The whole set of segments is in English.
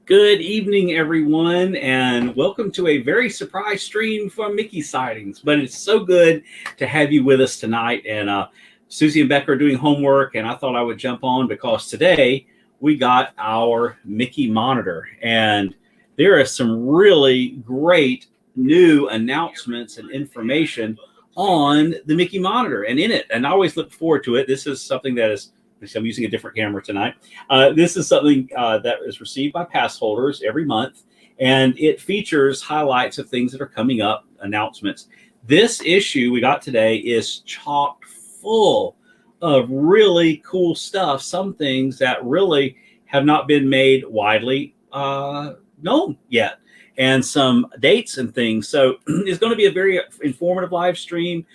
Good evening, everyone, and welcome to a very surprise stream from Mickey Sightings. But it's so good to have you with us tonight. And Susie and Becker are doing homework, and I thought I would jump on because today we got our Mickey monitor, and there are some really great new announcements and information on the Mickey monitor and in it. And I always look forward to it. This is something that is, I'm using a different camera tonight. This is something that is received by pass holders every month, and it features highlights of things that are coming up, announcements. This issue we got today is chock full of really cool stuff, some things that really have not been made widely known yet, and some dates and things. So it's going to be a very informative live stream.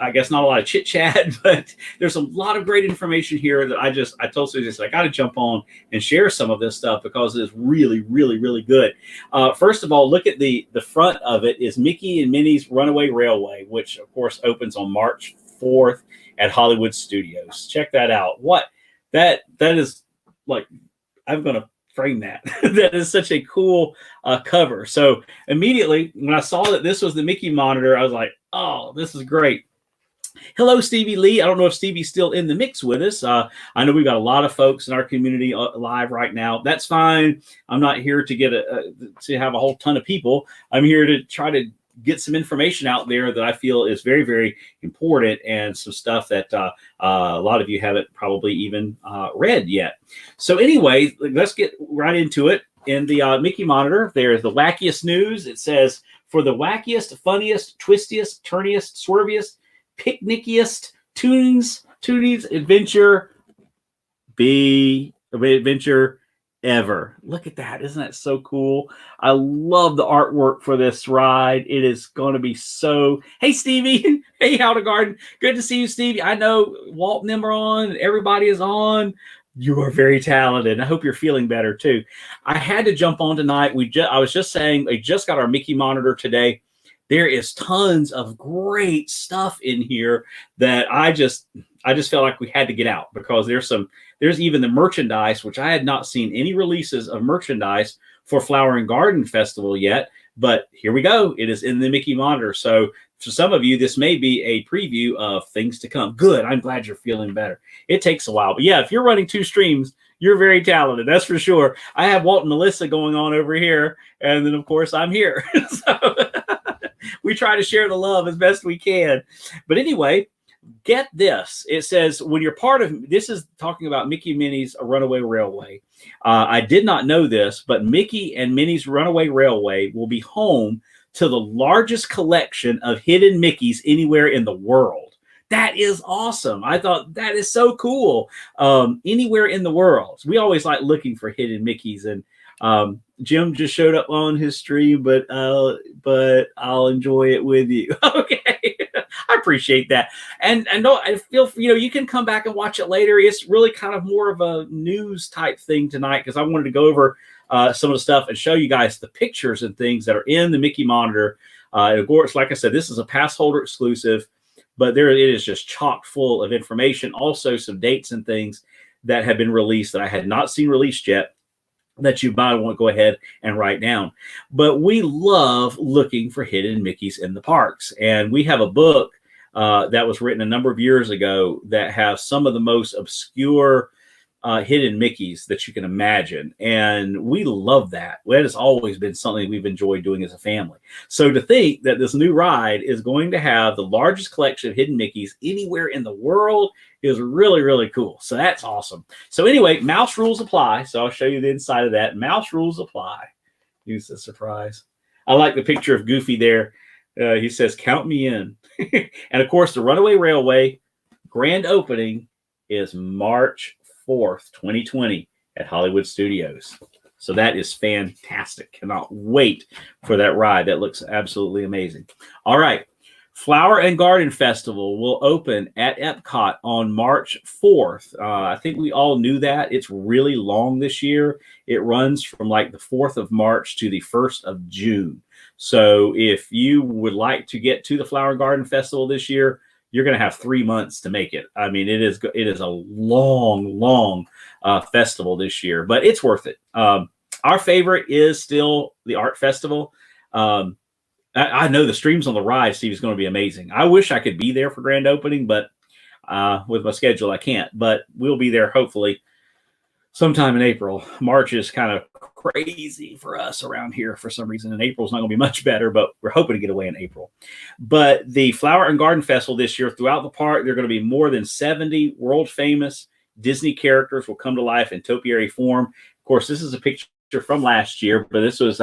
I guess not a lot of chit chat, but there's a lot of great information here that I told Susie, I got to jump on and share some of this stuff because it is really, really, really good. First of all, look at the front of it is Mickey and Minnie's Runaway Railway, which of course opens on March 4th at Hollywood Studios. Check that out. What that is like, I'm going to frame that. That is such a cool cover. So immediately when I saw that this was the Mickey monitor, I was like, oh, this is great. Hello, Stevie Lee. I don't know if Stevie's still in the mix with us. I know we've got a lot of folks in our community live right now. That's fine. I'm not here to get to have a whole ton of people. I'm here to try to get some information out there that I feel is very, very important, and some stuff that a lot of you haven't probably even read yet. So anyway, let's get right into it. In the Mickey monitor, there's the wackiest news. It says, for the wackiest, funniest, twistiest, turniest, swerviest, picnickiest tunings adventure ever. Look at that. Isn't that so cool? I love the artwork for this ride. It is going to be so... Hey, Stevie. Hey, Garden. Good to see you, Stevie. I know Walt and them are on. Everybody is on. You are very talented. I hope you're feeling better, too. I had to jump on tonight. I was just saying, we just got our Mickey monitor today. There is tons of great stuff in here that I just felt like we had to get out, because there's even the merchandise, which I had not seen any releases of merchandise for Flower and Garden Festival yet, but here we go. It is in the Mickey monitor. So for some of you, this may be a preview of things to come. Good. I'm glad you're feeling better. It takes a while, but yeah, if you're running two streams, you're very talented. That's for sure. I have Walt and Melissa going on over here, and then of course I'm here. So we try to share the love as best we can. But anyway, get this. It says, when you're part of, this is talking about Mickey and Minnie's Runaway Railway. I did not know this, but Mickey and Minnie's Runaway Railway will be home to the largest collection of hidden Mickeys anywhere in the world. That is awesome. I thought that is so cool. Anywhere in the world. We always like looking for hidden Mickeys, and Jim just showed up on his stream, but I'll enjoy it with you. Okay. I appreciate that. And I feel, you can come back and watch it later. It's really kind of more of a news type thing tonight, because I wanted to go over some of the stuff and show you guys the pictures and things that are in the Mickey monitor. Of course, like I said, this is a pass holder exclusive, but it is just chock full of information. Also some dates and things that have been released that I had not seen released yet, that you might want to go ahead and write down. But we love looking for hidden Mickeys in the parks. And we have a book that was written a number of years ago that has some of the most obscure hidden Mickeys that you can imagine. And we love that. That has always been something we've enjoyed doing as a family. So to think that this new ride is going to have the largest collection of hidden Mickeys anywhere in the world is really, really cool. So that's awesome. So anyway, mouse rules apply. So I'll show you the inside of that. Mouse rules apply. Use the surprise. I like the picture of Goofy there. He says, count me in. And of course, the Runaway Railway grand opening is March 4th, 2020 at Hollywood Studios. So that is fantastic. Cannot wait for that ride. That looks absolutely amazing. All right. Flower and Garden Festival will open at Epcot on March 4th. I think we all knew that. It's really long this year. It runs from like the 4th of March to the 1st of June. So if you would like to get to the Flower and Garden Festival this year, you're going to have 3 months to make it. I mean, it is a long festival this year, but it's worth it. Our favorite is still the art festival. I know the streams on the Rise, Steve, is going to be amazing. I wish I could be there for grand opening, but with my schedule, I can't. But we'll be there hopefully sometime in April. March is kind of crazy for us around here for some reason, and April's not going to be much better, but we're hoping to get away in April. But the Flower and Garden Festival this year, throughout the park, there are going to be more than 70 world-famous Disney characters will come to life in topiary form. Of course, this is a picture from last year, but this was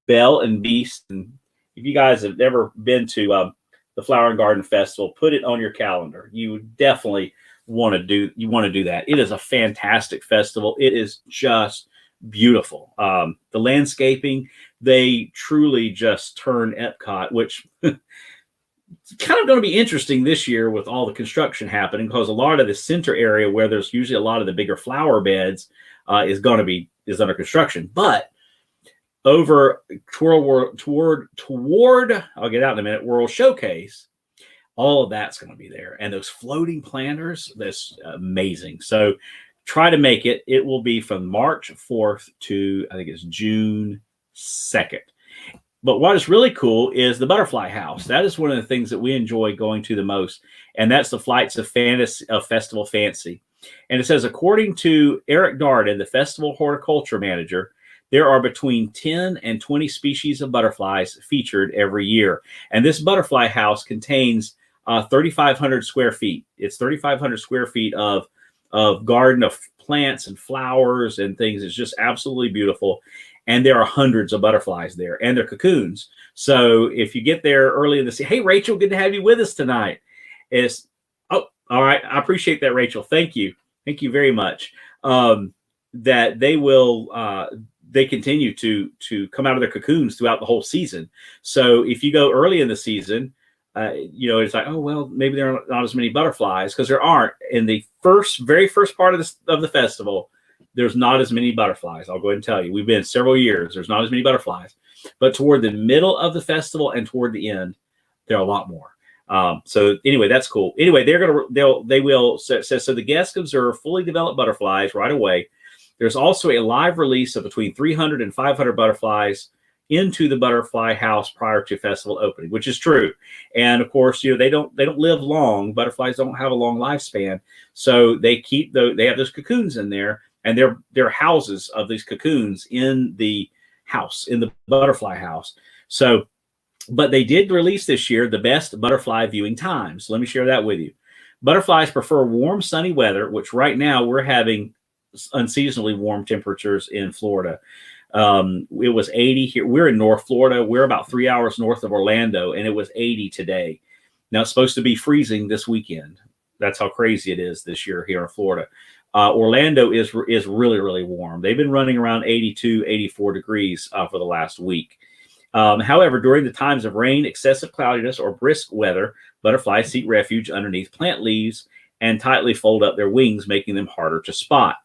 Belle and Beast. And if you guys have never been to the Flower and Garden Festival, put it on your calendar. You definitely want to do that. It is a fantastic festival. It is just beautiful. The landscaping, they truly just turn Epcot, which it's kind of going to be interesting this year with all the construction happening, because a lot of the center area where there's usually a lot of the bigger flower beds is under construction. But over toward I'll get out in a minute, World Showcase, all of that's going to be there. And those floating planters, that's amazing. So try to make it. It will be from March 4th to, I think it's June 2nd. But what is really cool is the Butterfly House. That is one of the things that we enjoy going to the most. And that's the Flights of Festival Fancy. And it says, according to Eric Darden, the festival horticulture manager, there are between 10 and 20 species of butterflies featured every year. And this Butterfly House contains 3,500 square feet. It's 3,500 square feet of garden of plants and flowers and things. It's just absolutely beautiful. And there are hundreds of butterflies there, and they're cocoons. So if you get there early in the season, hey, Rachel, good to have you with us tonight. All right. I appreciate that, Rachel. Thank you. Thank you very much. That they will, they continue to come out of their cocoons throughout the whole season. So if you go early in the season, it's like, oh, well, maybe there are not as many butterflies, because there aren't. In the very first part of the festival, there's not as many butterflies. I'll go ahead and tell you. We've been several years. There's not as many butterflies. But toward the middle of the festival and toward the end, there are a lot more. So anyway, that's cool. Anyway, so the guests observe fully developed butterflies right away. There's also a live release of between 300 and 500 butterflies into the Butterfly House prior to festival opening, which is true. And of course, they don't live long. Butterflies don't have a long lifespan, so they have those cocoons in there, and they're houses of these cocoons in the house, in the Butterfly House. So, but they did release this year the best butterfly viewing times. So let me share that with you. Butterflies prefer warm, sunny weather, which right now we're having unseasonably warm temperatures in Florida. It was 80 here. We're in North Florida. We're about 3 hours north of Orlando, and it was 80 today. Now it's supposed to be freezing this weekend. That's how crazy it is this year here in Florida. Orlando is really, really warm. They've been running around 82, 84 degrees for the last week. However, during the times of rain, excessive cloudiness, or brisk weather, butterflies seek refuge underneath plant leaves and tightly fold up their wings, making them harder to spot.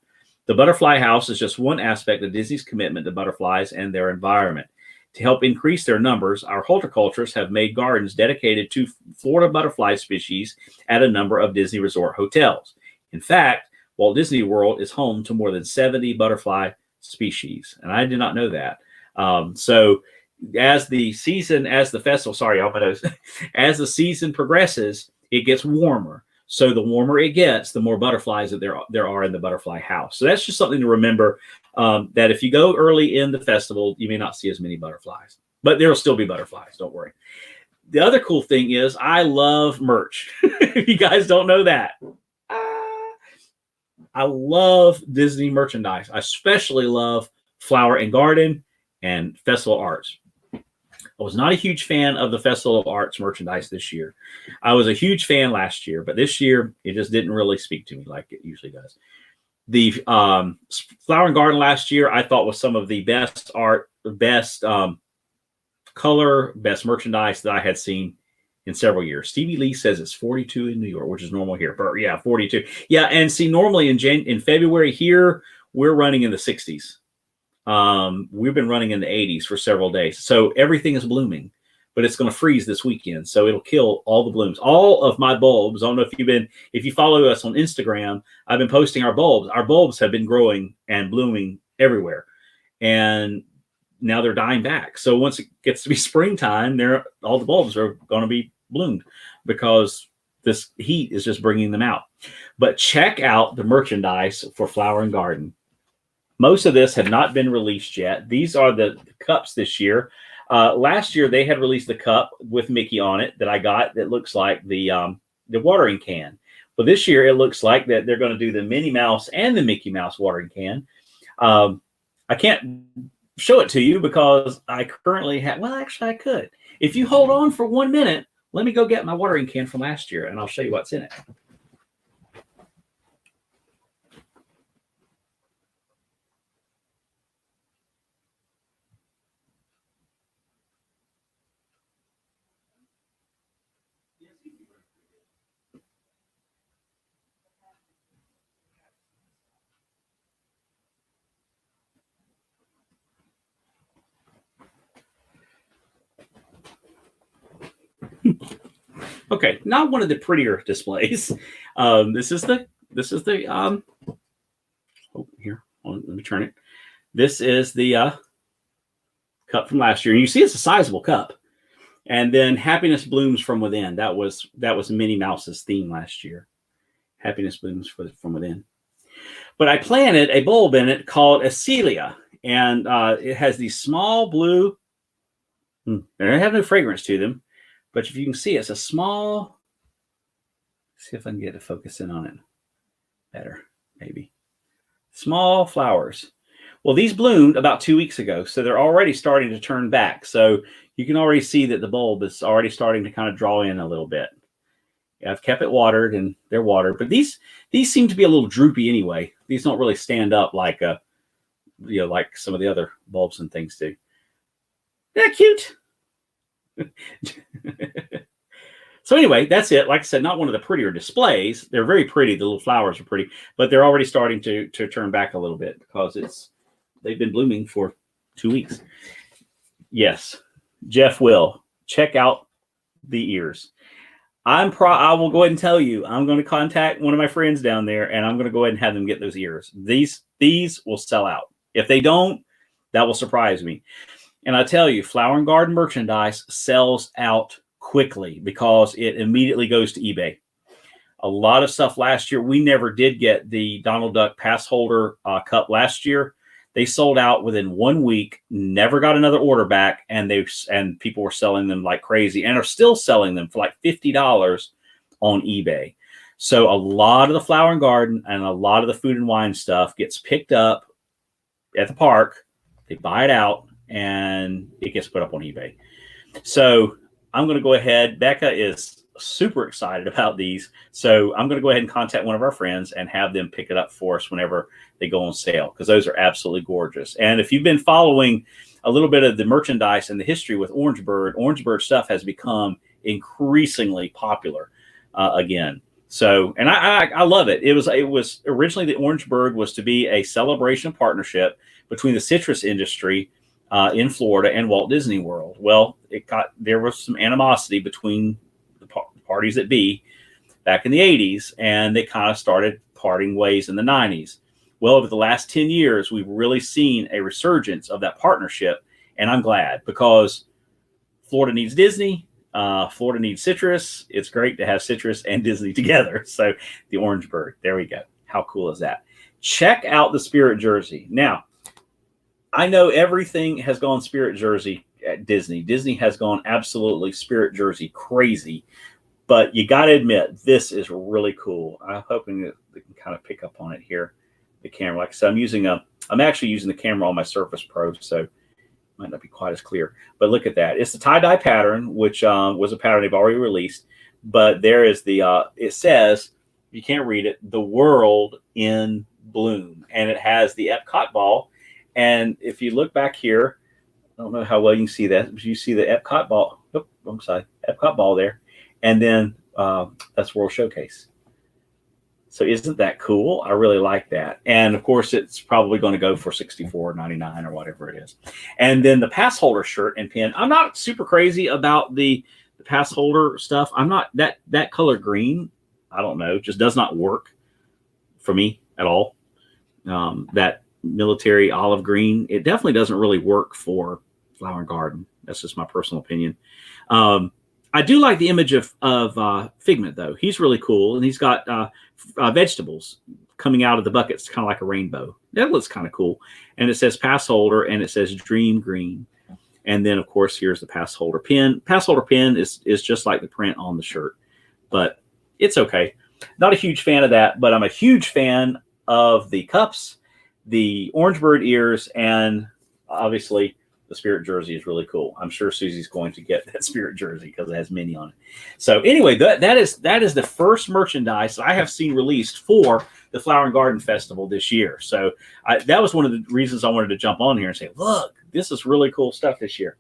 The Butterfly House is just one aspect of Disney's commitment to butterflies and their environment. To help increase their numbers, our horticulturists have made gardens dedicated to Florida butterfly species at a number of Disney resort hotels. In fact, Walt Disney World is home to more than 70 butterfly species, and I did not know that. So as the season progresses, it gets warmer. So the warmer it gets, the more butterflies that there are in the Butterfly House. So that's just something to remember, that if you go early in the festival, you may not see as many butterflies, but there will still be butterflies. Don't worry. The other cool thing is I love merch. If you guys don't know that, I love Disney merchandise. I especially love Flower and Garden and Festival Arts. I was not a huge fan of the Festival of Arts merchandise this year. I was a huge fan last year, but this year it just didn't really speak to me like it usually does. The Flower and Garden last year I thought was some of the best art, best color, best merchandise that I had seen in several years. Stevie Lee says it's 42 in New York, which is normal here. But yeah, 42. Yeah, and see, normally in February here, we're running in the 60s. We've been running in the 80s for several days. So everything is blooming. but it's going to freeze this weekend. So it'll kill all the blooms. All of my bulbs, I don't know if you follow us on Instagram, I've been posting our bulbs. Our bulbs have been growing and blooming everywhere. And now they're dying back. So once it gets to be springtime, all the bulbs are going to be bloomed because this heat is just bringing them out. But check out the merchandise for Flower and Garden. Most of this had not been released yet. These are the cups this year. Last year, they had released the cup with Mickey on it that I got that looks like the watering can. But this year, it looks like that they're going to do the Minnie Mouse and the Mickey Mouse watering can. I can't show it to you because I currently have, well, actually I could. If you hold on for 1 minute, let me go get my watering can from last year and I'll show you what's in it. Okay, not one of the prettier displays. This is the oh, here, let me turn it. This is the cup from last year. And you see it's a sizable cup. And then Happiness Blooms from Within. That was Minnie Mouse's theme last year. Happiness Blooms from Within. But I planted a bulb in it called Acelia. And it has these small blue, they have no fragrance to them. But if you can see, it's a small, see if I can get a focus in on it better, maybe. Small flowers. Well, these bloomed about 2 weeks ago, so they're already starting to turn back. So you can already see that the bulb is already starting to kind of draw in a little bit. Yeah, I've kept it watered, and they're watered. But these seem to be a little droopy anyway. These don't really stand up like like some of the other bulbs and things do. Isn't that cute? So anyway, that's it. Like I said, not one of the prettier displays. They're very pretty. The little flowers are pretty, but they're already starting to turn back a little bit because they've been blooming for 2 weeks. Yes, Jeff will check out the ears. I will go ahead and tell you, I'm going to contact one of my friends down there, and I'm going to go ahead and have them get those ears. These will sell out. If they don't, that will surprise me. And I tell you, Flower and Garden merchandise sells out quickly because it immediately goes to eBay. A lot of stuff last year, we never did get the Donald Duck pass holder cup last year. They sold out within 1 week, never got another order back, and people were selling them like crazy and are still selling them for like $50 on eBay. So a lot of the Flower and Garden and a lot of the food and wine stuff gets picked up at the park. They buy it out, and it gets put up on eBay. So I'm going to go ahead. Becca is super excited about these. So I'm going to go ahead and contact one of our friends and have them pick it up for us whenever they go on sale, because those are absolutely gorgeous. And if you've been following a little bit of the merchandise and the history with Orange Bird stuff has become increasingly popular again. So, and I love it. It was originally, the Orange Bird was to be a celebration partnership between the citrus industry in Florida and Walt Disney World. Well, there was some animosity between the parties that be back in the 80s, and they kind of started parting ways in the 90s. Well, over the last 10 years, we've really seen a resurgence of that partnership, and I'm glad, because Florida needs Disney. Florida needs citrus. It's great to have citrus and Disney together. So the Orange Bird, there we go. How cool is that? Check out the Spirit Jersey. Now, I know everything has gone Spirit Jersey at Disney. Disney has gone absolutely Spirit Jersey crazy. But you got to admit, this is really cool. I'm hoping that they can kind of pick up on it here. The camera, like I said, I'm actually using the camera on my Surface Pro, so it might not be quite as clear. But look at that. It's the tie-dye pattern, which was a pattern they've already released. But there is it says, you can't read it, the world in bloom. And it has the Epcot ball. And if you look back here, I don't know how well you can see that, but you see the Epcot ball. Oh, I'm sorry, Epcot ball there. And then that's World Showcase. So isn't that cool? I really like that. And of course, it's probably going to go for $64.99 or whatever it is. And then the pass holder shirt and pin. I'm not super crazy about the pass holder stuff. I'm not that color green. I don't know, just does not work for me at all. That military olive green, it definitely doesn't really work for Flower and Garden. That's just my personal opinion. I do like the image of Figment, though. He's really cool, and he's got vegetables coming out of the buckets, kind of like a rainbow. That looks kind of cool. And it says pass holder, and it says Dream Green. And then, of course, here's the pass holder pin. Pass holder pin is just like the print on the shirt, but it's okay. Not a huge fan of that, but I'm a huge fan of the cups, the orange bird ears, and obviously the Spirit jersey is really cool. I'm sure Susie's going to get that Spirit jersey because it has Minnie on it. So anyway, that is the first merchandise I have seen released for the Flower and Garden Festival this year. So that was one of the reasons I wanted to jump on here and say, look, this is really cool stuff this year.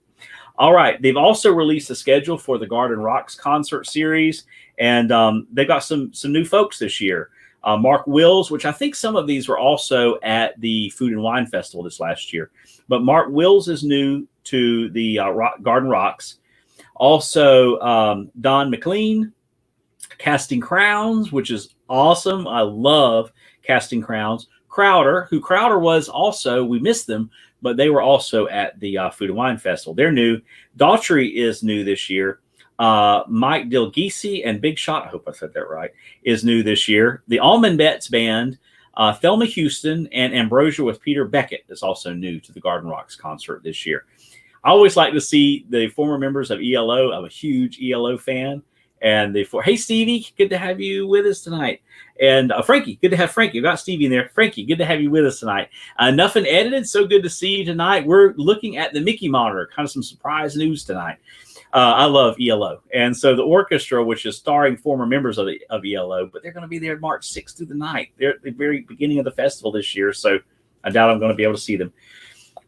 All right. They've also released a schedule for the Garden Rocks concert series, and they've got some new folks this year. Mark Wills, which I think some of these were also at the Food and Wine Festival this last year. But Mark Wills is new to the Garden Rocks. Also, Don McLean, Casting Crowns, which is awesome. I love Casting Crowns. Crowder was also, we missed them, but they were also at the Food and Wine Festival. They're new. Daughtry is new this year. Mike Dilgisi and Big Shot, I hope I said that right, is new this year. The Almond Betts Band, Thelma Houston, and Ambrosia with Peter Beckett is also new to the Garden Rocks concert this year. I always like to see the former members of ELO. I'm a huge ELO fan. And hey, Stevie, good to have you with us tonight. And Frankie, good to have Frankie. We've got Stevie in there. Frankie, good to have you with us tonight. Nothing edited. So good to see you tonight. We're looking at the Mickey monitor, kind of some surprise news tonight. I love ELO. And so the orchestra, which is starring former members of ELO, but they're going to be there March 6th through the 9th. They're at the very beginning of the festival this year, so I doubt I'm going to be able to see them.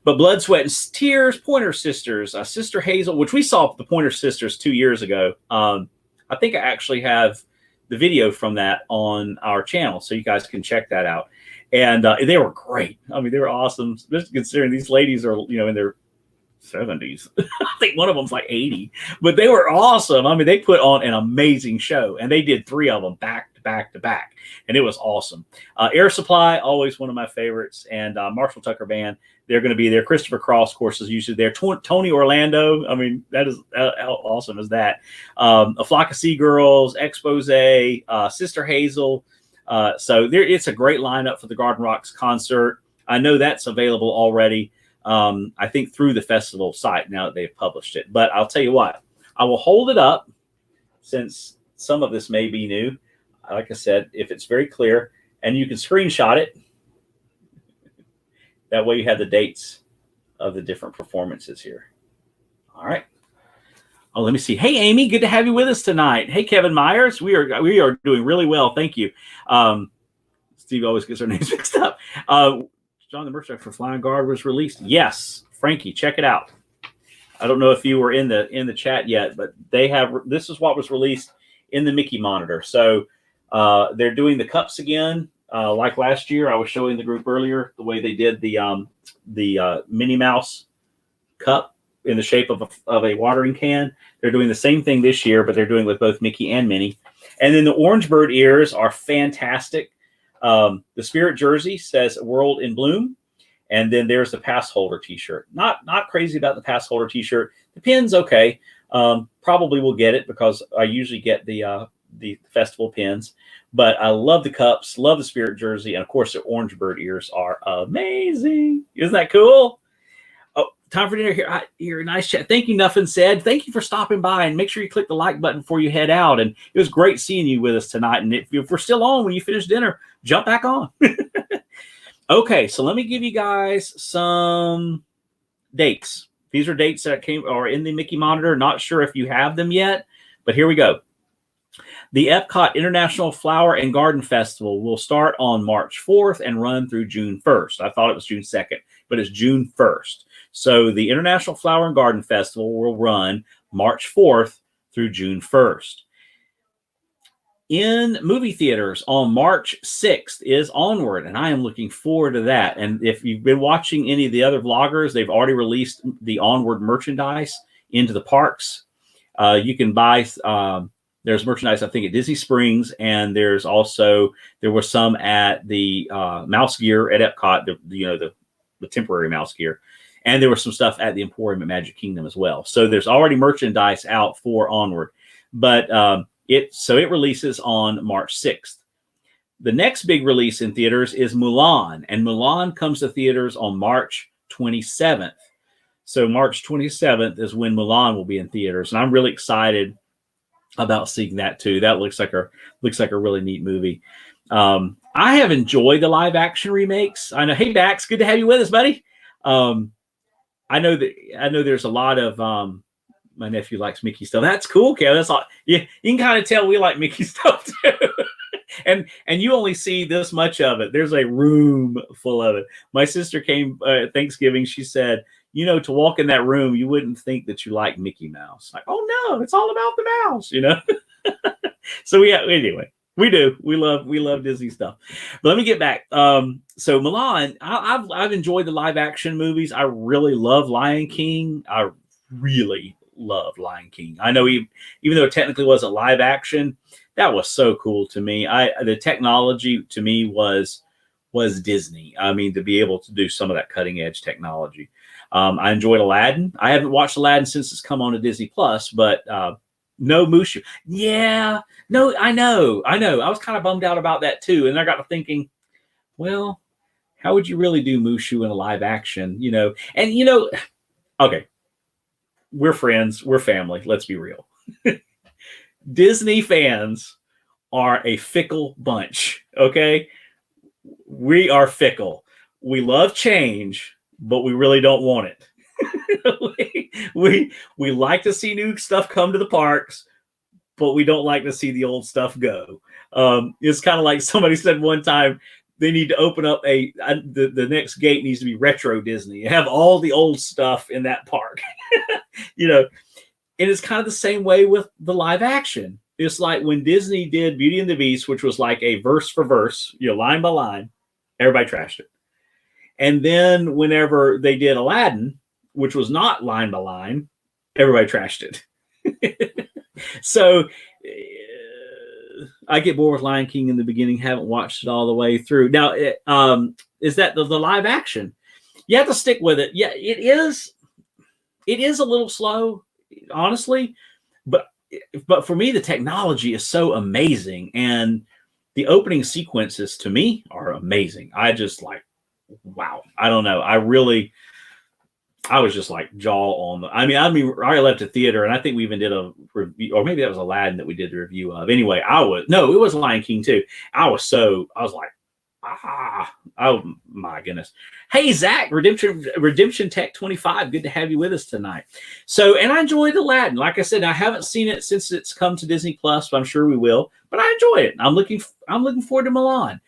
But Blood, Sweat, and Tears, Pointer Sisters, Sister Hazel, which we saw the Pointer Sisters 2 years ago. I think I actually have the video from that on our channel, so you guys can check that out. And they were great. I mean, they were awesome, just considering these ladies are, in their 70s. I think one of them's like 80, but they were awesome. I mean, they put on an amazing show, and they did 3 of them back to back to back, and it was awesome. Air Supply, always one of my favorites, and Marshall Tucker Band, they're going to be there. Christopher Cross, of course, is usually there. Tony Orlando, I mean, that is how awesome is that? A Flock of Seagirls, Expose, Sister Hazel. So it's a great lineup for the Garden Rocks concert. I know that's available already. I think through the festival site now that they've published it. But I'll tell you what, I will hold it up since some of this may be new. Like I said, if it's very clear, and you can screenshot it. That way you have the dates of the different performances here. All right. Oh, let me see. Hey, Amy, good to have you with us tonight. Hey, Kevin Myers, we are doing really well. Thank you. Steve always gets our names mixed up. John, the merchandise for Flying Guard was released. Yes, Frankie, check it out. I don't know if you were in the chat yet, but they have. This is what was released in the Mickey monitor. So they're doing the cups again, like last year. I was showing the group earlier the way they did the Minnie Mouse cup in the shape of a watering can. They're doing the same thing this year, but they're doing it with both Mickey and Minnie. And then the orange bird ears are fantastic. The Spirit jersey says World in Bloom. And then there's the pass holder t-shirt. Not crazy about the pass holder t-shirt. The pin's okay. Probably will get it because I usually get the festival pins. But I love the cups, love the Spirit jersey, and of course the orange bird ears are amazing. Isn't that cool? Oh, time for dinner here. Nice chat. Thank you, Nothing Said. Thank you for stopping by, and make sure you click the like button before you head out. And it was great seeing you with us tonight. And if we're still on when you finish dinner, jump back on. Okay, so let me give you guys some dates. These are dates that are in the Mickey monitor. Not sure if you have them yet, but here we go. The Epcot International Flower and Garden Festival will start on March 4th and run through June 1st. I thought it was June 2nd, but it's June 1st. So the International Flower and Garden Festival will run March 4th through June 1st. In movie theaters on March 6th is Onward, and I am looking forward to that. And if you've been watching any of the other vloggers, they've already released the Onward merchandise into the parks. You can buy, there's merchandise, I think, at Disney Springs, and there was some at the Mouse Gear at Epcot, the temporary Mouse Gear. And there was some stuff at the Emporium at Magic Kingdom as well. So there's already merchandise out for Onward. But it releases on March 6th. The next big release in theaters is Mulan, and Mulan comes to theaters on March 27th. So March 27th is when Mulan will be in theaters, and I'm really excited about seeing that too. That looks like a really neat movie. I have enjoyed the live action remakes. I know. Hey, Bax, good to have you with us, buddy. I know there's a lot of my nephew likes Mickey stuff. That's cool, Kevin. That's all. You can kind of tell we like Mickey stuff too. and you only see this much of it. There's a room full of it. My sister came Thanksgiving. She said, to walk in that room, you wouldn't think that you like Mickey Mouse. Like, oh no, it's all about the mouse, So anyway, we do. We love Disney stuff. But let me get back. So Mulan, I've enjoyed the live action movies. I really love Lion King. I really love Lion King. I know even though it technically wasn't live action, that was so cool to me. The technology to me was Disney. I mean, to be able to do some of that cutting edge technology. I enjoyed Aladdin. I haven't watched Aladdin since it's come on to Disney Plus, but no Mushu. Yeah, no, I know. I was kind of bummed out about that too. And I got to thinking, well, how would you really do Mushu in a live action? And okay. We're friends. We're family. Let's be real. Disney fans are a fickle bunch. Okay. We are fickle. We love change, but we really don't want it. we like to see new stuff come to the parks, but we don't like to see the old stuff go. It's kind of like somebody said one time, they need to open up the next gate needs to be retro Disney. Have all the old stuff in that park. And it's kind of the same way with the live action. It's like when Disney did Beauty and the Beast, which was like a verse for verse, line by line, everybody trashed it. And then whenever they did Aladdin, which was not line by line, everybody trashed it. So I get bored with Lion King in the beginning, haven't watched it all the way through. Now, is that the live action? You have to stick with it. Yeah, it is a little slow, honestly, but for me, the technology is so amazing, and the opening sequences to me are amazing. I just like, wow. I don't know. I was just like jaw on the. I already left the theater, and I think we even did a review, or maybe that was Aladdin that we did the review of. Anyway, it was Lion King too. I was like, oh my goodness. Hey, Zach, Redemption Tech 25. Good to have you with us tonight. So, and I enjoyed Aladdin. Like I said, I haven't seen it since it's come to Disney Plus, but I'm sure we will. But I enjoy it. I'm looking forward to Milan.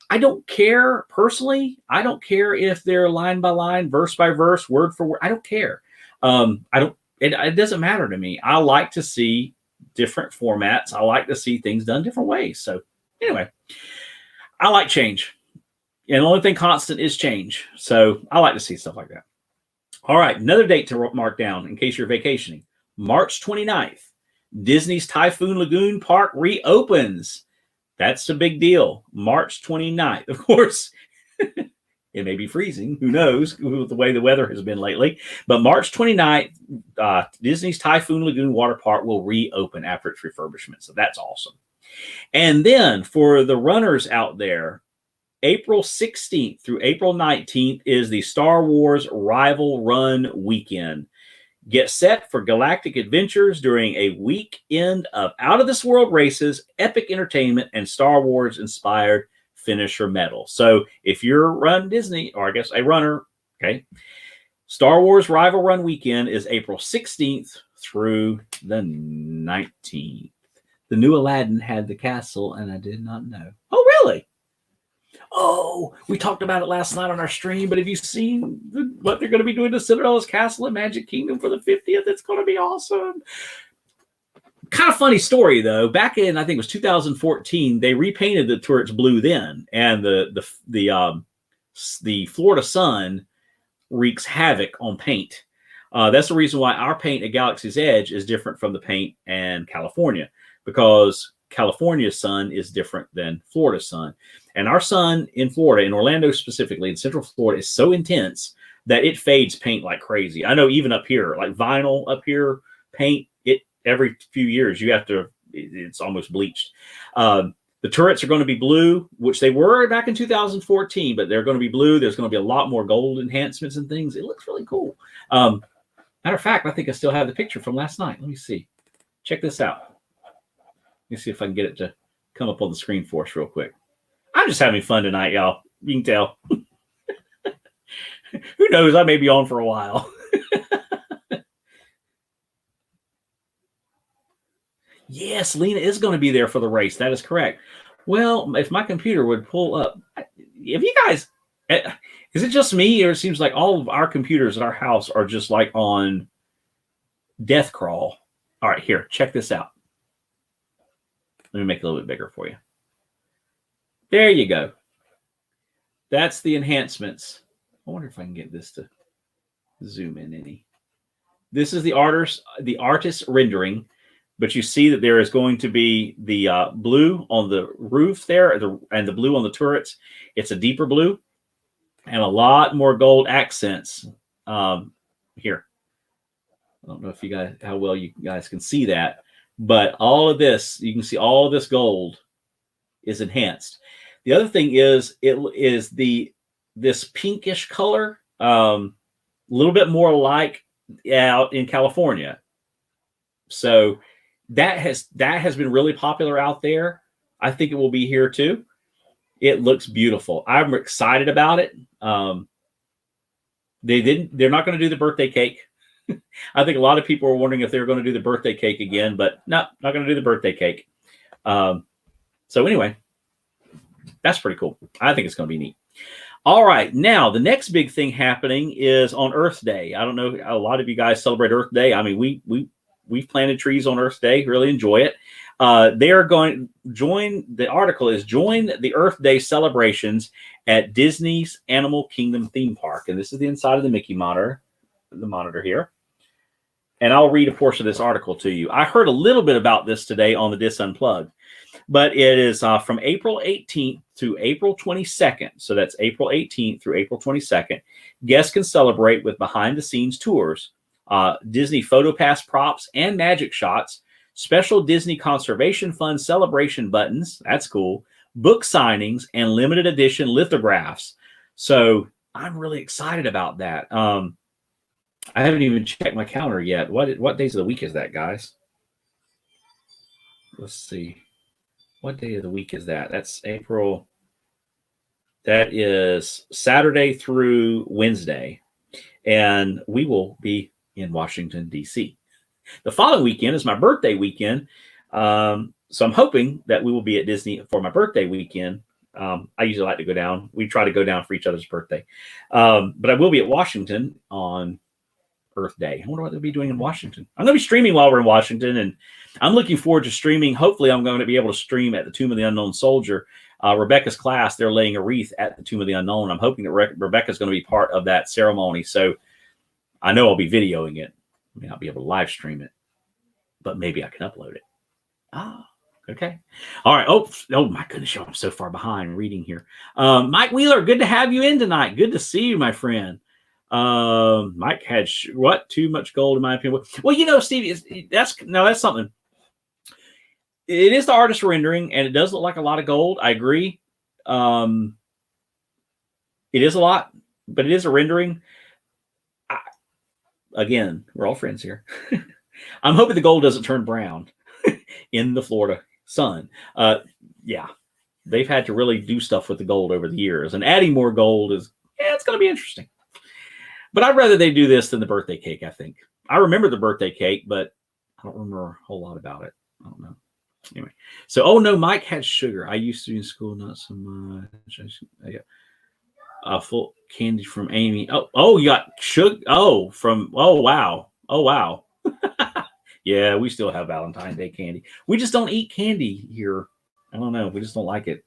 I don't care personally. I don't care if they're line by line, verse by verse, word for word. I don't care. It doesn't matter to me. I like to see different formats. I like to see things done different ways. So anyway, I like change. And the only thing constant is change. So I like to see stuff like that. All right. Another date to mark down in case you're vacationing. March 29th, Disney's Typhoon Lagoon Park reopens. That's a big deal. March 29th. Of course, it may be freezing. Who knows with the way the weather has been lately. But March 29th, Disney's Typhoon Lagoon Water Park will reopen after its refurbishment. So that's awesome. And then for the runners out there, April 16th through April 19th is the Star Wars Rival Run Weekend. Get set for galactic adventures during a weekend of out-of-this-world races, epic entertainment, and Star Wars-inspired finisher medal. So if you're Run Disney, or I guess a runner, okay, Star Wars Rival Run Weekend is April 16th through the 19th. The new Aladdin had the castle, and I did not know. Oh, really? Oh, we talked about it last night on our stream, but have you seen what they're going to be doing to Cinderella's Castle in Magic Kingdom for the 50th? It's going to be awesome. Kind of funny story though. Back in I think it was 2014, they repainted the turrets blue then, and the Florida sun wreaks havoc on paint. That's the reason why our paint at Galaxy's Edge is different from the paint in California, because California's sun is different than Florida's sun. And our sun in Florida, in Orlando specifically, in Central Florida, is so intense that it fades paint like crazy. I know even up here, like vinyl up here, paint, it every few years you have to, it's almost bleached. The turrets are going to be blue, which they were back in 2014, but they're going to be blue. There's going to be a lot more gold enhancements and things. It looks really cool. Matter of fact, I think I still have the picture from last night. Let me see. Check this out. Let me see if I can get it to come up on the screen for us real quick. I'm just having fun tonight, y'all. You can tell. Who knows? I may be on for a while. Yes, Lena is going to be there for the race. That is correct. Well, if my computer would pull up, if you guys, is it just me, or it seems like all of our computers at our house are just like on death crawl? All right, here, check this out. Let me make it a little bit bigger for you. There you go. That's the enhancements. I wonder if I can get this to zoom in any. This is the artist rendering. But you see that there is going to be the blue on the roof there, and the blue on the turrets. It's a deeper blue and a lot more gold accents here. I don't know if you guys, how well you guys can see that, but all of this, you can see all of this gold is enhanced. The other thing is it is this pinkish color, a little bit more like out in California. So that has been really popular out there. I think it will be here too. It looks beautiful. I'm excited about it. They're not going to do the birthday cake. I think a lot of people are wondering if they're going to do the birthday cake again, but no, not going to do the birthday cake. So anyway, that's pretty cool. I think it's going to be neat. All right. Now, the next big thing happening is on Earth Day. I don't know. A lot of you guys celebrate Earth Day. I mean, we've planted trees on Earth Day. Really enjoy it. They are going to join. The article is join the Earth Day celebrations at Disney's Animal Kingdom theme park. And this is the inside of the Mickey monitor, the monitor here. And I'll read a portion of this article to you. I heard a little bit about this today on the Dis Unplugged, but it is from April 18th to April 22nd. So that's April 18th through April 22nd. Guests can celebrate with behind-the-scenes tours, Disney PhotoPass props and magic shots, special Disney Conservation Fund celebration buttons. That's cool. Book signings and limited edition lithographs. So I'm really excited about that. I haven't even checked my calendar yet. What days of the week is that, guys? Let's see. What day of the week is that? That's April. That is Saturday through Wednesday. And we will be in Washington, D.C. The following weekend is my birthday weekend. So I'm hoping that we will be at Disney for my birthday weekend. I usually like to go down. We try to go down for each other's birthday. But I will be at Washington on Earth Day. I wonder what they'll be doing in Washington. I'm going to be streaming while we're in Washington, and I'm looking forward to streaming. Hopefully, I'm going to be able to stream at the Tomb of the Unknown Soldier. Rebecca's class, they're laying a wreath at the Tomb of the Unknown. I'm hoping that Rebecca's going to be part of that ceremony. So I know I'll be videoing it. I may not be able to live stream it, but maybe I can upload it. Okay. All right. Oh my goodness, I'm so far behind reading here. Mike Wheeler, good to have you in tonight. Good to see you, my friend. Mike had too much gold in my opinion. Well, you know, Stevie, that's something. It is the artist rendering, and it does look like a lot of gold. I agree. It is a lot, but it is a rendering. Again, we're all friends here. I'm hoping the gold doesn't turn brown in the Florida sun. Yeah, they've had to really do stuff with the gold over the years, and adding more gold it's going to be interesting. But I'd rather they do this than the birthday cake, I think. I remember the birthday cake, but I don't remember a whole lot about it. I don't know. Anyway, so, oh no, Mike had sugar. I used to be in school, not so much. Full candy from Amy. Oh, you got sugar. Oh, wow. Yeah, we still have Valentine's Day candy. We just don't eat candy here. I don't know. We just don't like it.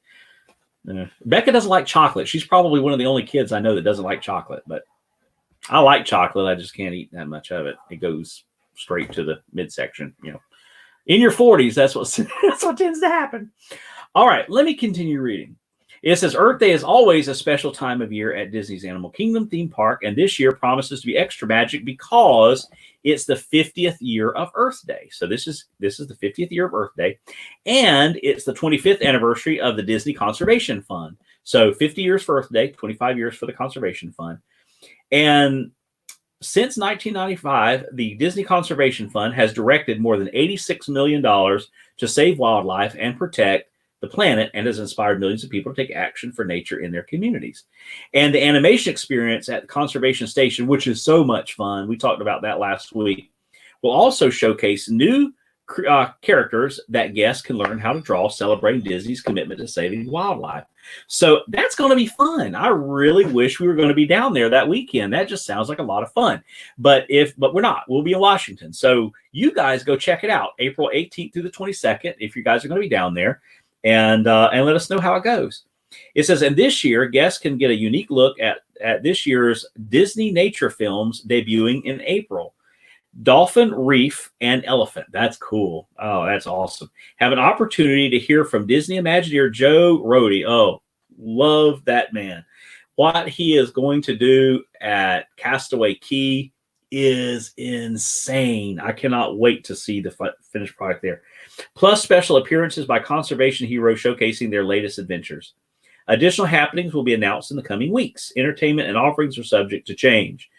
Becca doesn't like chocolate. She's probably one of the only kids I know that doesn't like chocolate, but I like chocolate. I just can't eat that much of it. It goes straight to the midsection. In your 40s, that's what tends to happen. All right, let me continue reading. It says Earth Day is always a special time of year at Disney's Animal Kingdom theme park, and this year promises to be extra magic because it's the 50th year of Earth Day. So this is the 50th year of Earth Day, and it's the 25th anniversary of the Disney Conservation Fund. So 50 years for Earth Day, 25 years for the Conservation Fund. And since 1995, the Disney Conservation Fund has directed more than $86 million to save wildlife and protect the planet, and has inspired millions of people to take action for nature in their communities. And the animation experience at the Conservation Station, which is so much fun, we talked about that last week, will also showcase new characters that guests can learn how to draw, celebrating Disney's commitment to saving wildlife. So that's going to be fun. I really wish we were going to be down there that weekend. That just sounds like a lot of fun. But we're not. We'll be in Washington. So you guys go check it out, April 18th through the 22nd, if you guys are going to be down there. And let us know how it goes. It says, and this year, guests can get a unique look at this year's Disney nature films debuting in April. Dolphin, Reef, and Elephant. That's cool. Oh, that's awesome. Have an opportunity to hear from Disney Imagineer Joe Rohde. Oh, love that man. What he is going to do at Castaway Cay is insane. I cannot wait to see the finished product there. Plus special appearances by conservation heroes showcasing their latest adventures. Additional happenings will be announced in the coming weeks. Entertainment and offerings are subject to change.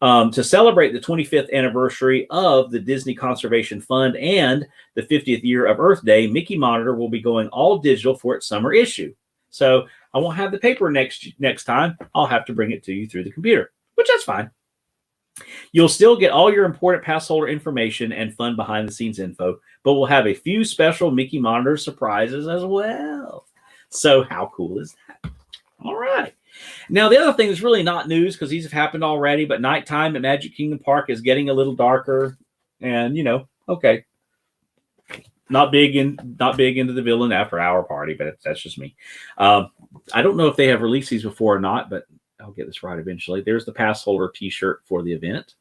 To celebrate the 25th anniversary of the Disney Conservation Fund and the 50th year of Earth Day, Mickey Monitor will be going all digital for its summer issue. So I won't have the paper next time. I'll have to bring it to you through the computer, which that's fine. You'll still get all your important pass holder information and fun behind-the-scenes info, but we'll have a few special Mickey Monitor surprises as well. So how cool is that? All right. Now, the other thing is really not news because these have happened already, but nighttime at Magic Kingdom Park is getting a little darker. And, okay. Not big into the Villain After Hour party, but that's just me. I don't know if they have released these before or not, but I'll get this right eventually. There's the pass holder t-shirt for the event.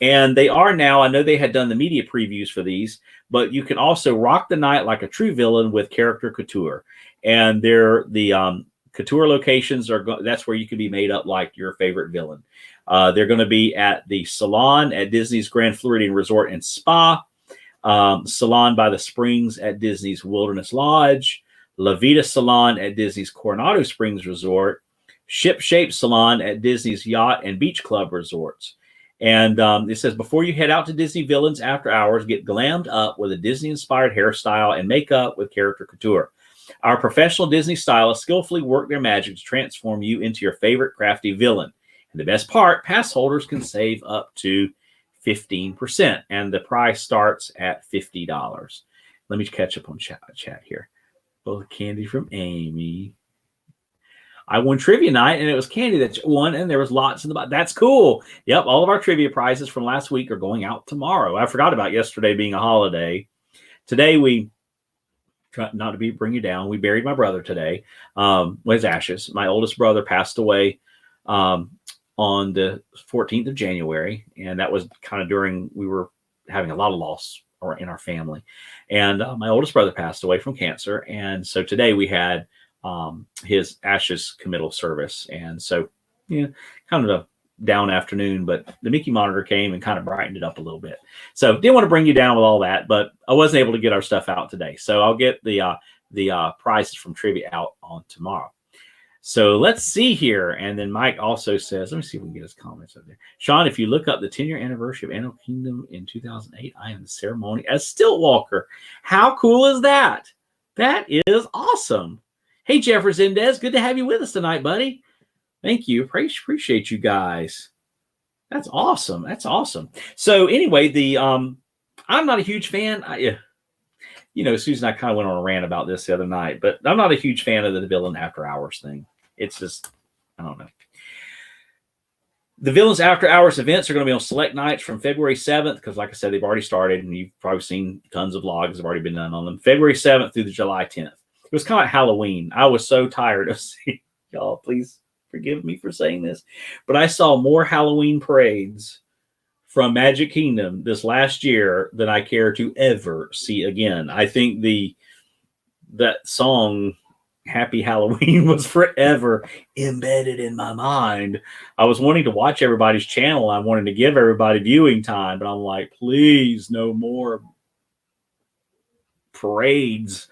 And they are now, I know they had done the media previews for these, but you can also rock the night like a true villain with character couture. And they're the couture locations that's where you can be made up like your favorite villain. They're going to be at the Salon at Disney's Grand Floridian Resort and Spa, Salon by the Springs at Disney's Wilderness Lodge, La Vida Salon at Disney's Coronado Springs Resort, Ship Shape Salon at Disney's Yacht and Beach Club Resorts. And it says, before you head out to Disney Villains After Hours, get glammed up with a Disney-inspired hairstyle and makeup with character couture. Our professional Disney stylists skillfully work their magic to transform you into your favorite crafty villain. And the best part, pass holders can save up to 15%, and the price starts at $50. Let me catch up on chat here. Oh, candy from Amy. I won trivia night, and it was Candy that won, and there was lots in the box. That's cool. Yep, all of our trivia prizes from last week are going out tomorrow. I forgot about yesterday being a holiday. Today, we try not to bring you down. We buried my brother today with his ashes. My oldest brother passed away on the 14th of January, and that was kind of during we were having a lot of loss in our family. And my oldest brother passed away from cancer, and so today we had his ashes committal service. And so, kind of a down afternoon, but the Mickey Monitor came and kind of brightened it up a little bit. So didn't want to bring you down with all that, but I wasn't able to get our stuff out today. So I'll get the prizes from trivia out on tomorrow. So let's see here. And then Mike also says, let me see if we can get his comments up there. Sean, if you look up the 10-year anniversary of Animal Kingdom in 2008, I am the ceremony as Stilt Walker. How cool is that? That is awesome. Hey, Jeffrey Zendez, good to have you with us tonight, buddy. Thank you. Appreciate you guys. That's awesome. That's awesome. So anyway, I'm not a huge fan. Susan and I kind of went on a rant about this the other night, but I'm not a huge fan of the Villain After Hours thing. It's just, I don't know. The Villains After Hours events are going to be on select nights from February 7th, because like I said, they've already started, and you've probably seen tons of vlogs have already been done on them. February 7th through the July 10th. It was kind of like Halloween. I was so tired of seeing, y'all, please forgive me for saying this, but I saw more Halloween parades from Magic Kingdom this last year than I care to ever see again. I think that song Happy Halloween was forever embedded in my mind. I was wanting to watch everybody's channel. I wanted to give everybody viewing time, but I'm like, please, no more parades.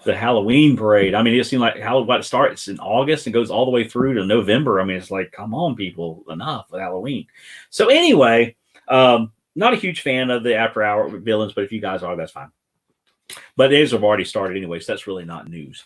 The Halloween parade. I mean, it seemed like what starts in August and goes all the way through to November. I mean, it's like, come on, people, enough with Halloween. So anyway, not a huge fan of the after hour villains, but if you guys are, that's fine. But these have already started anyway, so that's really not news.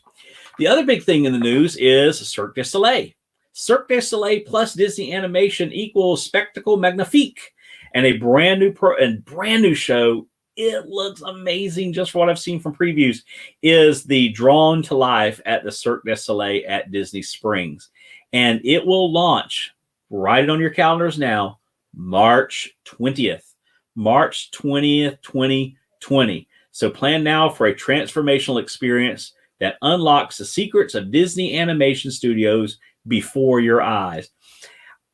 The other big thing in the news is Cirque du Soleil. Cirque du Soleil plus Disney animation equals Spectacle Magnifique, and a brand new show. It looks amazing just for what I've seen from previews. Is the Drawn to Life at the Cirque du Soleil at Disney Springs, and it will launch. Write it on your calendars now. March 20th, 2020. So plan now for a transformational experience that unlocks the secrets of Disney Animation Studios before your eyes.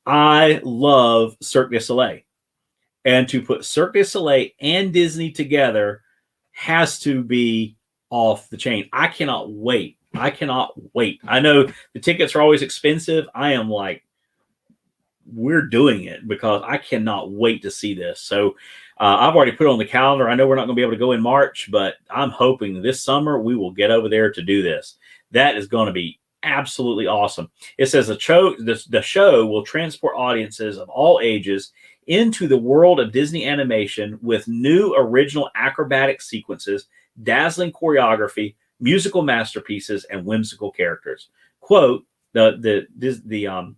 I love Cirque du Soleil. And to put Cirque du Soleil and Disney together has to be off the chain. I cannot wait. I know the tickets are always expensive. I am like, we're doing it because I cannot wait to see this. So I've already put it on the calendar. I know we're not going to be able to go in March, but I'm hoping this summer we will get over there to do this. That is going to be absolutely awesome. It says the show will transport audiences of all ages into the world of Disney animation with new original acrobatic sequences, dazzling choreography, musical masterpieces, and whimsical characters. Quote, the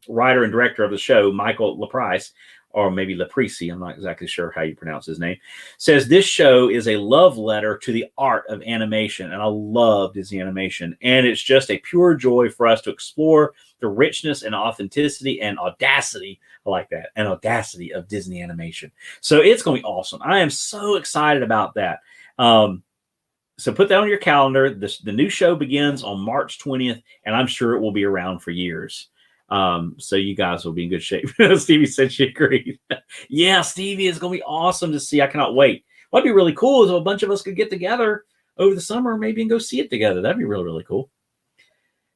writer and director of the show, Michael Laprice, or maybe Laprici, I'm not exactly sure how you pronounce his name, says this show is a love letter to the art of animation. And I love Disney animation. And it's just a pure joy for us to explore the richness and authenticity and audacity. I like that. And audacity of Disney animation. So it's going to be awesome. I am so excited about that. So put that on your calendar. The new show begins on March 20th, and I'm sure it will be around for years. So you guys will be in good shape. Stevie said she agreed. Yeah, Stevie, is going to be awesome to see. I cannot wait. What'd be really cool is if a bunch of us could get together over the summer maybe and go see it together. That'd be really, really cool.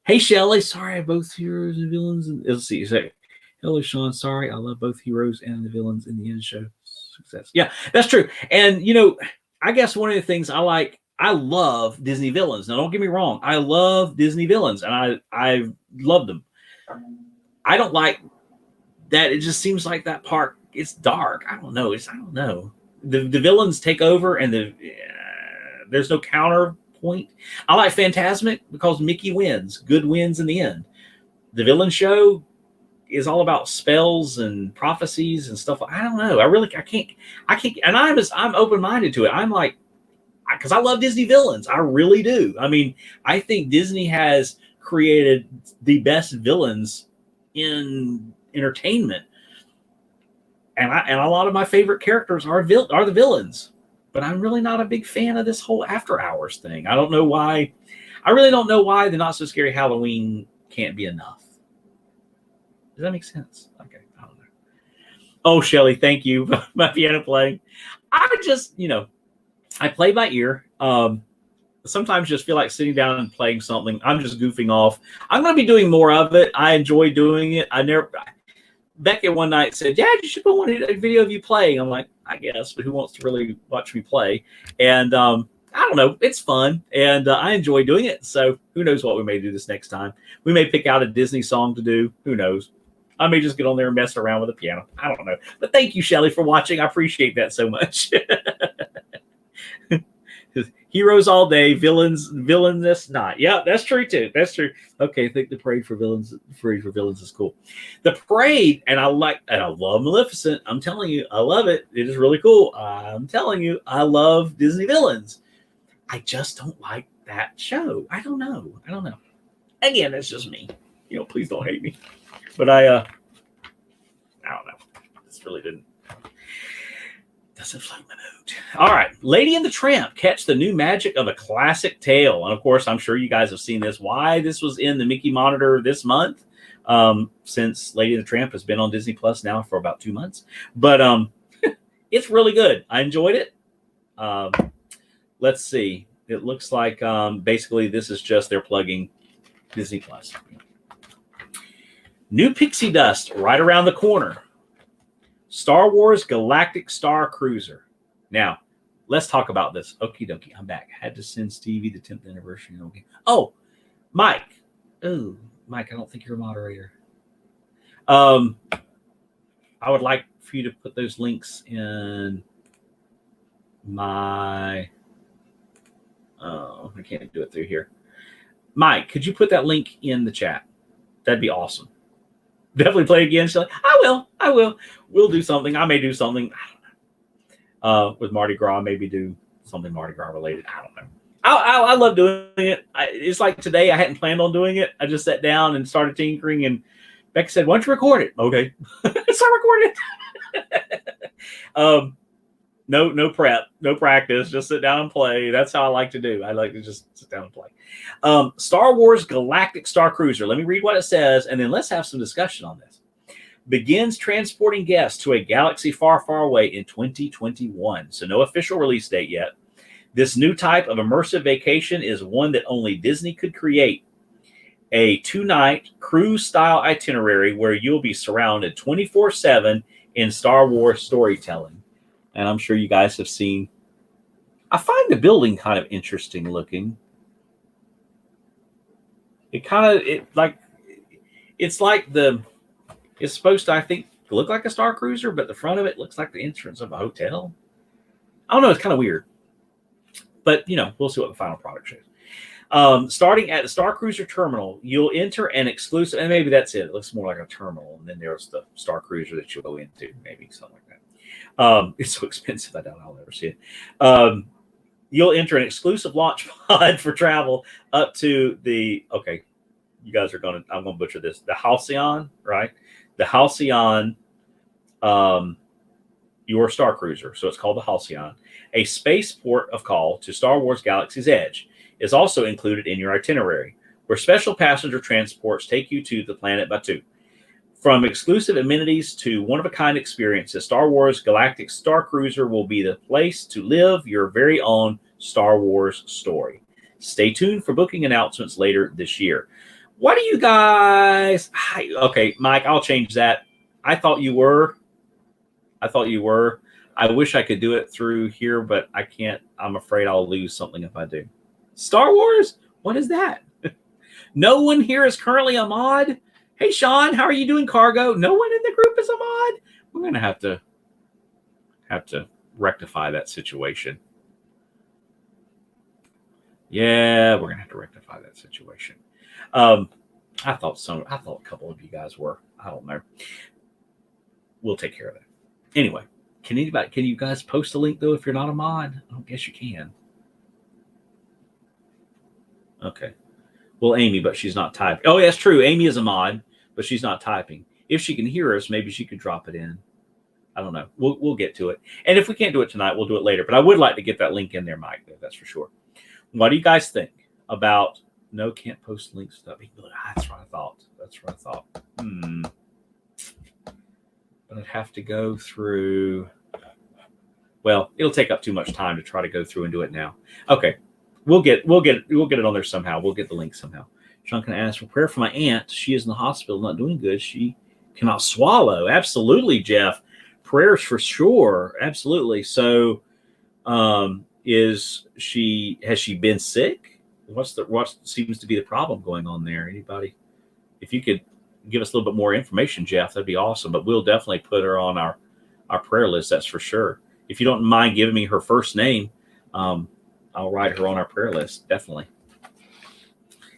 Hey, Shelly. Sorry, both heroes and villains. Let's see. Say, hello, Sean. Sorry, I love both heroes and the villains in the end show. Success. Yeah, that's true. And, I guess one of the things I love Disney villains. Now, don't get me wrong. I love Disney villains, and I love them. I don't like that. It just seems like that park, it's dark. I don't know. The villains take over, and there's no counterpoint. I like Fantasmic because Mickey wins. Good wins in the end. The villain show is all about spells and prophecies and stuff. I don't know. I can't. And I'm open-minded to it. I'm like, because I love Disney villains. I really do. I mean, I think Disney has created the best villains in entertainment. And a lot of my favorite characters are the villains. But I'm really not a big fan of this whole after hours thing. I don't know why. I really don't know why the Not So Scary Halloween can't be enough. Does that make sense? Okay. I don't know. Oh, Shelly, thank you. My piano playing. I just, I play by ear. Sometimes just feel like sitting down and playing something. I'm just goofing off. I'm going to be doing more of it. I enjoy doing it. Becky one night said, Dad, you should put a video of you playing. I'm like, I guess, but who wants to really watch me play? And I don't know. It's fun. And I enjoy doing it. So who knows what we may do this next time. We may pick out a Disney song to do. Who knows? I may just get on there and mess around with the piano. I don't know. But thank you, Shelly, for watching. I appreciate that so much. Heroes all day, villainous not. Yeah, that's true too. That's true. Okay, I think the parade for villains is cool. The parade, and I love Maleficent. I'm telling you, I love it. It is really cool. I'm telling you, I love Disney villains. I just don't like that show. I don't know. Again, that's just me. Please don't hate me. But I don't know. just really doesn't float my boat. All right. Lady and the Tramp. Catch the new magic of a classic tale. And of course, I'm sure you guys have seen this. Why this was in the Mickey Monitor this month, since Lady and the Tramp has been on Disney Plus now for about 2 months. But it's really good. I enjoyed it. Let's see. It looks like basically this is just they're plugging Disney Plus. New pixie dust right around the corner. Star Wars Galactic Star Cruiser. Now, let's talk about this. Okie dokie, I'm back. I had to send Stevie the 10th anniversary. Okay. Oh, Mike. Oh, Mike, I don't think you're a moderator. I would like for you to put those links in my... Oh, I can't do it through here. Mike, could you put that link in the chat? That'd be awesome. Definitely play again. She's like, I will. We'll do something. I may do something. I don't know. With Mardi Gras, maybe do something Mardi Gras related. I don't know. I love doing it. It's like today, I hadn't planned on doing it. I just sat down and started tinkering, and Becca said, why don't you record it? Okay. So I recorded it. No prep, no practice, just sit down and play. That's how I like to do. I like to just sit down and play. Star Wars Galactic Star Cruiser. Let me read what it says, and then let's have some discussion on this. Begins transporting guests to a galaxy far, far away in 2021. So no official release date yet. This new type of immersive vacation is one that only Disney could create. A 2-night cruise-style itinerary where you'll be surrounded 24/7 in Star Wars storytelling. And I'm sure you guys have seen. I find the building kind of interesting looking. It's supposed to, I think, look like a Star Cruiser, but the front of it looks like the entrance of a hotel. I don't know. It's kind of weird. But, we'll see what the final product shows. Starting at the Star Cruiser terminal, you'll enter an exclusive, and maybe that's it. It looks more like a terminal. And then there's the Star Cruiser that you'll go into, maybe something like that. It's so expensive, I doubt I'll ever see it. You'll enter an exclusive launch pod for travel up to the, okay, you guys I'm going to butcher this, the Halcyon, right? The Halcyon, your Star Cruiser, so it's called the Halcyon. A spaceport of call to Star Wars Galaxy's Edge is also included in your itinerary, where special passenger transports take you to the planet Batuu. From exclusive amenities to one-of-a-kind experiences, Star Wars Galactic Star Cruiser will be the place to live your very own Star Wars story. Stay tuned for booking announcements later this year. What do you guys... Okay, Mike, I'll change that. I thought you were. I wish I could do it through here, but I can't. I'm afraid I'll lose something if I do. Star Wars? What is that? No one here is currently a mod? Hey, Sean, how are you doing, Cargo? No one in the group is a mod? We're going to have to rectify that situation. Yeah, we're going to have to rectify that situation. I thought a couple of you guys were. I don't know. We'll take care of that. Anyway, can you guys post a link, though, if you're not a mod? I don't guess you can. Okay. Well, Amy, but she's not typing. Oh, yeah, that's true. Amy is a mod, but she's not typing. If she can hear us, maybe she could drop it in. I don't know. We'll get to it. And if we can't do it tonight, we'll do it later. But I would like to get that link in there, Mike. That's for sure. What do you guys think about... No, can't post links without being... That's what I thought. But I'd have to go through... Well, it'll take up too much time to try to go through and do it now. Okay. We'll get it on there somehow. We'll get the link somehow. Sean can ask for prayer for my aunt. She is in the hospital, not doing good. She cannot swallow. Absolutely, Jeff. Prayers for sure. Absolutely. So, has she been sick? What seems to be the problem going on there? Anybody? If you could give us a little bit more information, Jeff, that'd be awesome. But we'll definitely put her on our prayer list. That's for sure. If you don't mind giving me her first name, I'll write her on our prayer list, definitely.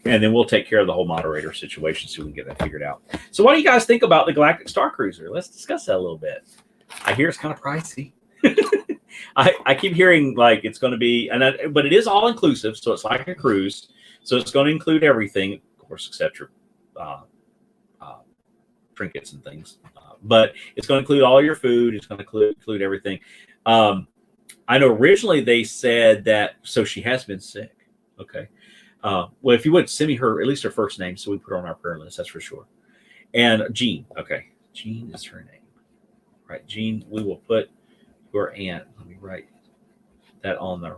And then we'll take care of the whole moderator situation so we can get that figured out. So what do you guys think about the Galactic Star Cruiser? Let's discuss that a little bit. I hear it's kind of pricey. I keep hearing like it's going to be, but it is all inclusive, so it's like a cruise. So it's going to include everything, of course, except your trinkets and things. But it's going to include all your food. It's going to include everything. I know originally they said that, so she has been sick. Okay. Well, if you would send me at least her first name, so we put her on our prayer list, that's for sure. And Jean. Okay. Jean is her name. Right. Jean, we will put your aunt. Let me write that on the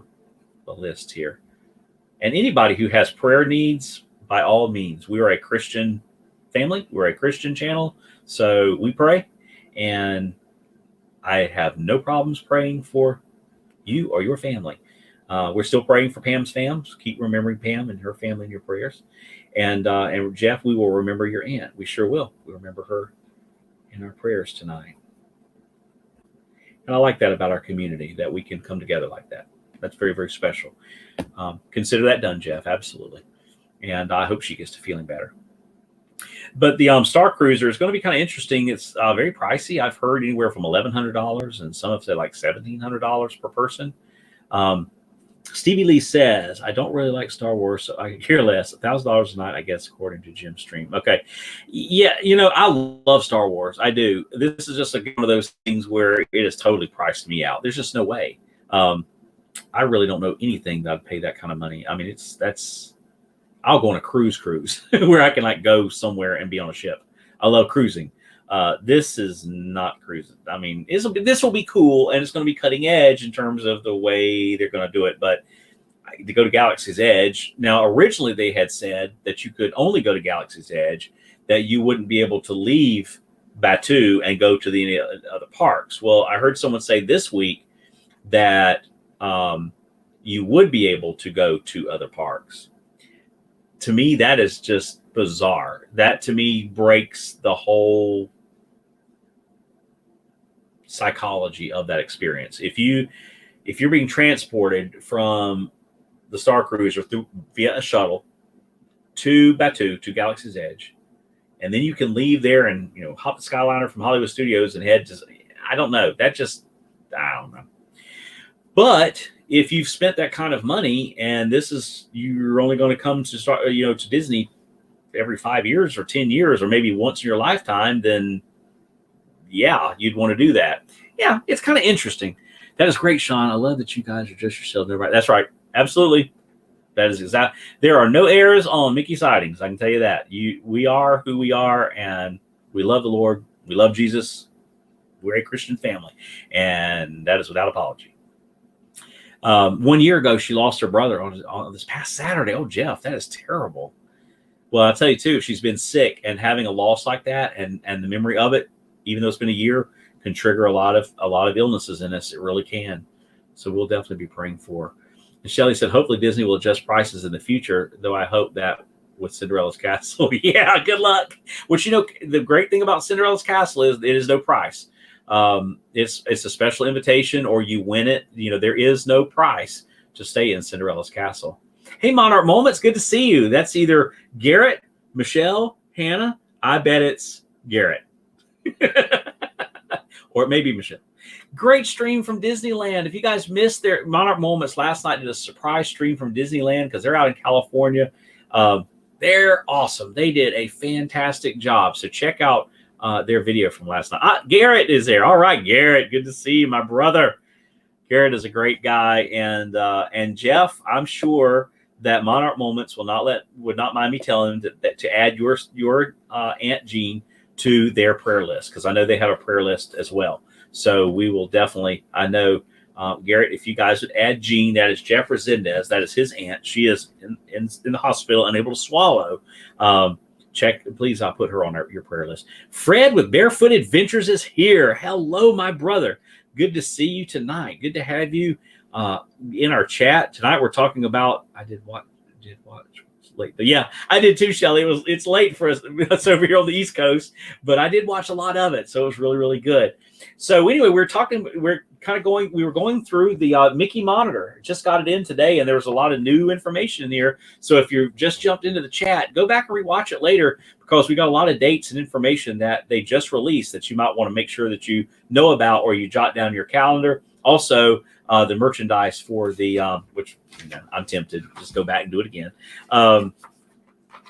list here. And anybody who has prayer needs, by all means, we are a Christian family. We're a Christian channel. So we pray. And I have no problems praying for you or your family. We're still praying for Pam's fams. Keep remembering Pam and her family in your prayers. And Jeff, we will remember your aunt. We sure will. We remember her in our prayers tonight. And I like that about our community, that we can come together like that. That's very, very special. Consider that done, Jeff. Absolutely. And I hope she gets to feeling better. But the Star Cruiser is going to be kind of interesting. It's very pricey. I've heard anywhere from $1,100, and some have said like $1,700 per person. Stevie Lee says, I don't really like Star Wars, so I care less. $1,000 a night, I guess, according to Jim's stream. Okay. Yeah, I love Star Wars. I do. This is just one of those things where it has totally priced me out. There's just no way. I really don't know anything that I'd pay that kind of money. I mean, I'll go on a cruise where I can like go somewhere and be on a ship. I love cruising. This is not cruising. I mean, this will be cool, and it's going to be cutting edge in terms of the way they're going to do it. But to go to Galaxy's Edge, now originally they had said that you could only go to Galaxy's Edge, that you wouldn't be able to leave Batuu and go to the other parks. Well, I heard someone say this week that you would be able to go to other parks. To me, that is just bizarre. That to me breaks the whole psychology of that experience. If you're being transported from the Star Cruiser via a shuttle to Batuu, to Galaxy's Edge, and then you can leave there and hop the Skyliner from Hollywood Studios and head to, I don't know. I don't know. But if you've spent that kind of money, and you're only going to come to start, to Disney every 5 years or 10 years, or maybe once in your lifetime, then yeah, you'd want to do that. Yeah, it's kind of interesting. That is great, Sean. I love that you guys are just yourselves. That's right. Absolutely. That is exact. There are no errors on Mickey Sightings. I can tell you that. We are who we are, and we love the Lord. We love Jesus. We're a Christian family, and that is without apology. 1 year ago, she lost her brother on this past Saturday. Oh, Jeff, that is terrible. Well, I'll tell you too, she's been sick, and having a loss like that and the memory of it, even though it's been a year, can trigger a lot of illnesses in us. It really can. So we'll definitely be praying for her. And Shelley said, hopefully Disney will adjust prices in the future, though I hope that with Cinderella's Castle. Yeah, good luck. Which, the great thing about Cinderella's Castle is it is no price. It's a special invitation, or you win it. There is no price to stay in Cinderella's Castle. Hey, Monarch Moments, good to see you. That's either Garrett, Michelle, Hannah. I bet it's Garrett. Or it may be Michelle. Great stream from Disneyland. If you guys missed their Monarch Moments last night, did a surprise stream from Disneyland because they're out in California. They're awesome. They did a fantastic job. So check out their video from last night. Garrett is there. All right, Garrett. Good to see you, my brother. Garrett is a great guy. And Jeff, I'm sure that Monarch Moments would not mind me telling them that to add your Aunt Jean to their prayer list, because I know they have a prayer list as well. So we will definitely, I know, Garrett, if you guys would add Jean, that is Jeff Resendez. That is his aunt. She is in the hospital, unable to swallow. Check, please. I'll put her on your prayer list. Fred with Barefoot Adventures is here. Hello, my brother. Good to see you tonight. Good to have you in our chat tonight. We're talking about. I did watch. Late, but yeah, I did too, Shelly. It's late for us. It's over here on the East Coast, but I did watch a lot of it, so it was really, really good. So anyway, we were going through the Mickey monitor. Just got it in today, and there was a lot of new information in here. So if you just jumped into the chat, go back and rewatch it later, because we got a lot of dates and information that they just released that you might want to make sure that you know about, or you jot down your calendar. Also, the merchandise for the which I'm tempted to just go back and do it again. I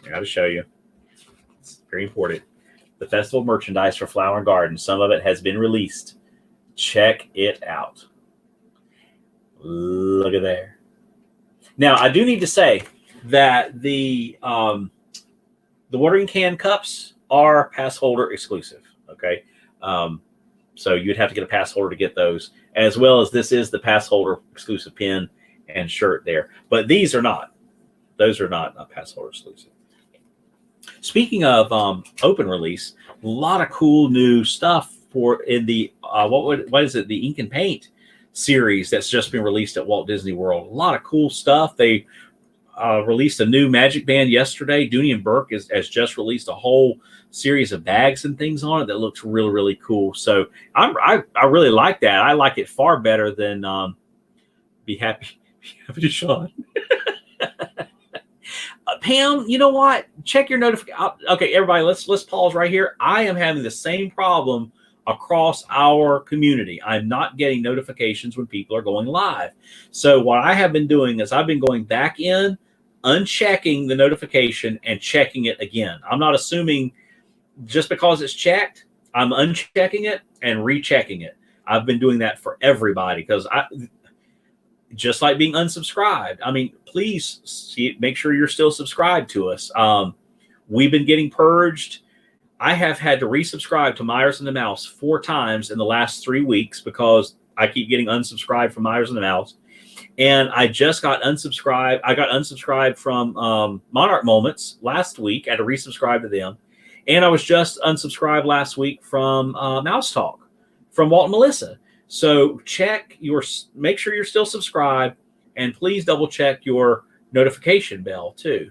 got to show you. It's very important. the festival merchandise for Flower and Garden. Some of it has been released. Check it out. Look at there. Now, I do need to say that the watering can cups are pass holder exclusive. Okay. So you'd have to get a pass holder to get those, as well as this is the pass holder exclusive pin and shirt there. But these are not. Those are not pass holder exclusive. Speaking of open release, a lot of cool new stuff for in the what is it? The Ink and Paint series that's just been released at Walt Disney World. A lot of cool stuff. They released a new Magic Band yesterday. Dooney and Burke has just released a whole series of bags and things on it that looks really, really cool. So I really like that. I like it far better than Be Happy to Sean. Pam, you know what? Check your notification. Okay, everybody, let's pause right here. I am having the same problem across our community. I'm not getting notifications when people are going live. So what I have been doing is I've been going back in, unchecking the notification and checking it again. I'm not assuming just because it's checked, I'm unchecking it and rechecking it. I've been doing that for everybody because just like being unsubscribed. I mean, please make sure you're still subscribed to us. We've been getting purged. I have had to resubscribe to Myers and the Mouse 4 times in the last 3 weeks because I keep getting unsubscribed from Myers and the Mouse. And I just got unsubscribed. I got unsubscribed from Monarch Moments last week. I had to resubscribe to them. And I was just unsubscribed last week from Mouse Talk from Walt and Melissa. So make sure you're still subscribed, and please double check your notification bell too.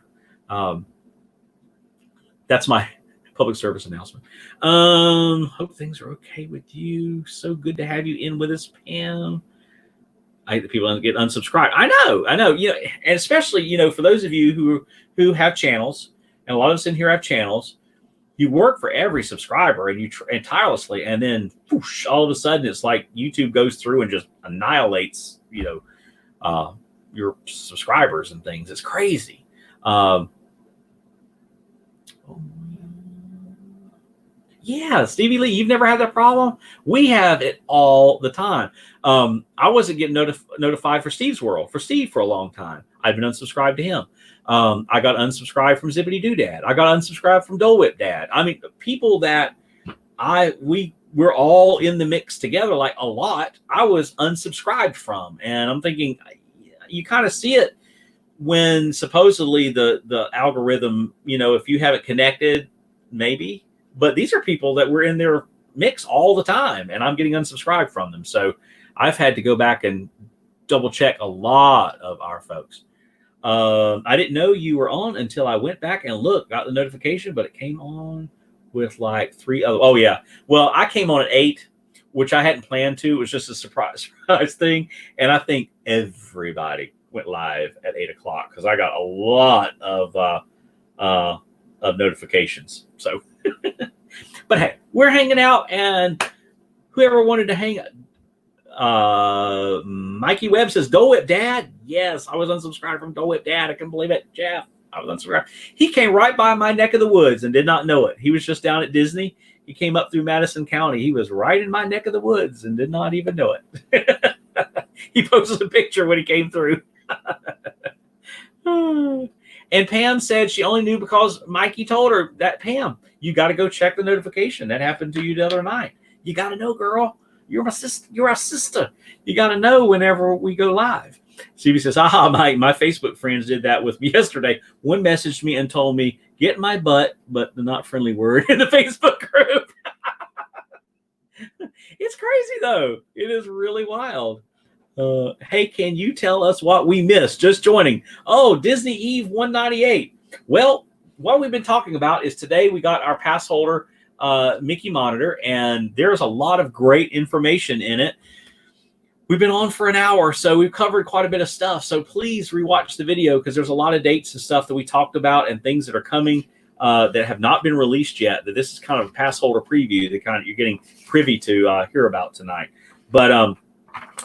That's my public service announcement. Hope things are okay with you. So good to have you in with us, Pam. I hate that people get unsubscribed. I know. You know, and especially, you know, for those of you who have channels, and a lot of us in here have channels. You work for every subscriber and and tirelessly, and then whoosh, all of a sudden it's like YouTube goes through and just annihilates, you know, your subscribers and things. It's crazy. Yeah, Stevie Lee, you've never had that problem? We have it all the time. I wasn't getting notified for Steve's World, for Steve for a long time. I've been unsubscribed to him. I got unsubscribed from Zippity Doo Dad. I got unsubscribed from Dole Whip Dad. I mean, people that we're all in the mix together, like a lot, I was unsubscribed from. And I'm thinking, you kind of see it when supposedly the algorithm, you know, if you have it connected, maybe. But these are people that were in their mix all the time, and I'm getting unsubscribed from them. So I've had to go back and double check a lot of our folks. I didn't know you were on until I went back and looked, got the notification, but it came on with like 3 other. Oh, yeah. Well, I came on at 8, which I hadn't planned to. It was just a surprise thing. And I think everybody went live at 8 o'clock because I got a lot of notifications. So, but hey, we're hanging out, and whoever wanted to hang Mikey Webb says, Dole Whip Dad. Yes, I was unsubscribed from Dole Whip Dad. I couldn't believe it. Jeff, I was unsubscribed. He came right by my neck of the woods and did not know it. He was just down at Disney. He came up through Madison County. He was right in my neck of the woods and did not even know it. He posted a picture when he came through. And Pam said she only knew because Mikey told her that, Pam, you got to go check the notification. That happened to you the other night. You got to know, girl. You're my sister. You're our sister. You got to know whenever we go live. Stevie says, Mike, my Facebook friends did that with me yesterday. One messaged me and told me, get my butt, but the not friendly word in the Facebook group. It's crazy, though. It is really wild. Hey, can you tell us what we missed? Just joining. Oh, Disney Eve 198. Well, what we've been talking about is today we got our pass holder Mickey monitor, and there's a lot of great information in it. We've been on for an hour, so we've covered quite a bit of stuff. So please rewatch the video because there's a lot of dates and stuff that we talked about and things that are coming that have not been released yet. That this is kind of a pass holder preview that kind of you're getting privy to hear about tonight. But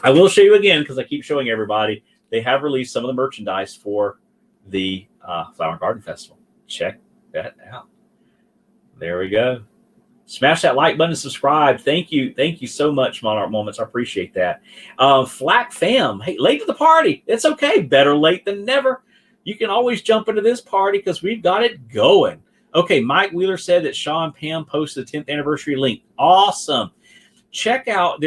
I will show you again because I keep showing everybody. They have released some of the merchandise for the Flower and Garden Festival. Check that out. There we go. Smash that like button and subscribe. Thank you. Thank you so much, Monarch Moments. I appreciate that. Flack fam. Hey, late to the party. It's okay. Better late than never. You can always jump into this party because we've got it going. Okay, Mike Wheeler said that Sean Pam posted the 10th anniversary link. Awesome. Check out,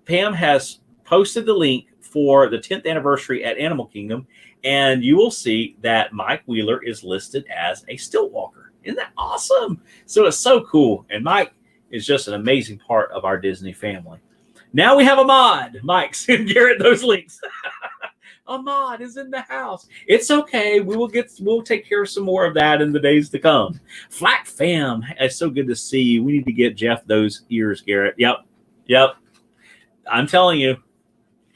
Pam has posted the link for the 10th anniversary at Animal Kingdom, and you will see that Mike Wheeler is listed as a stilt walker. Isn't that awesome? So it's so cool. And Mike is just an amazing part of our Disney family. Now we have a mod. Mike, send Garrett those links. A mod is in the house. It's okay. We'll take care of some more of that in the days to come. Flack fam. It's so good to see you. We need to get Jeff those ears, Garrett. Yep. I'm telling you,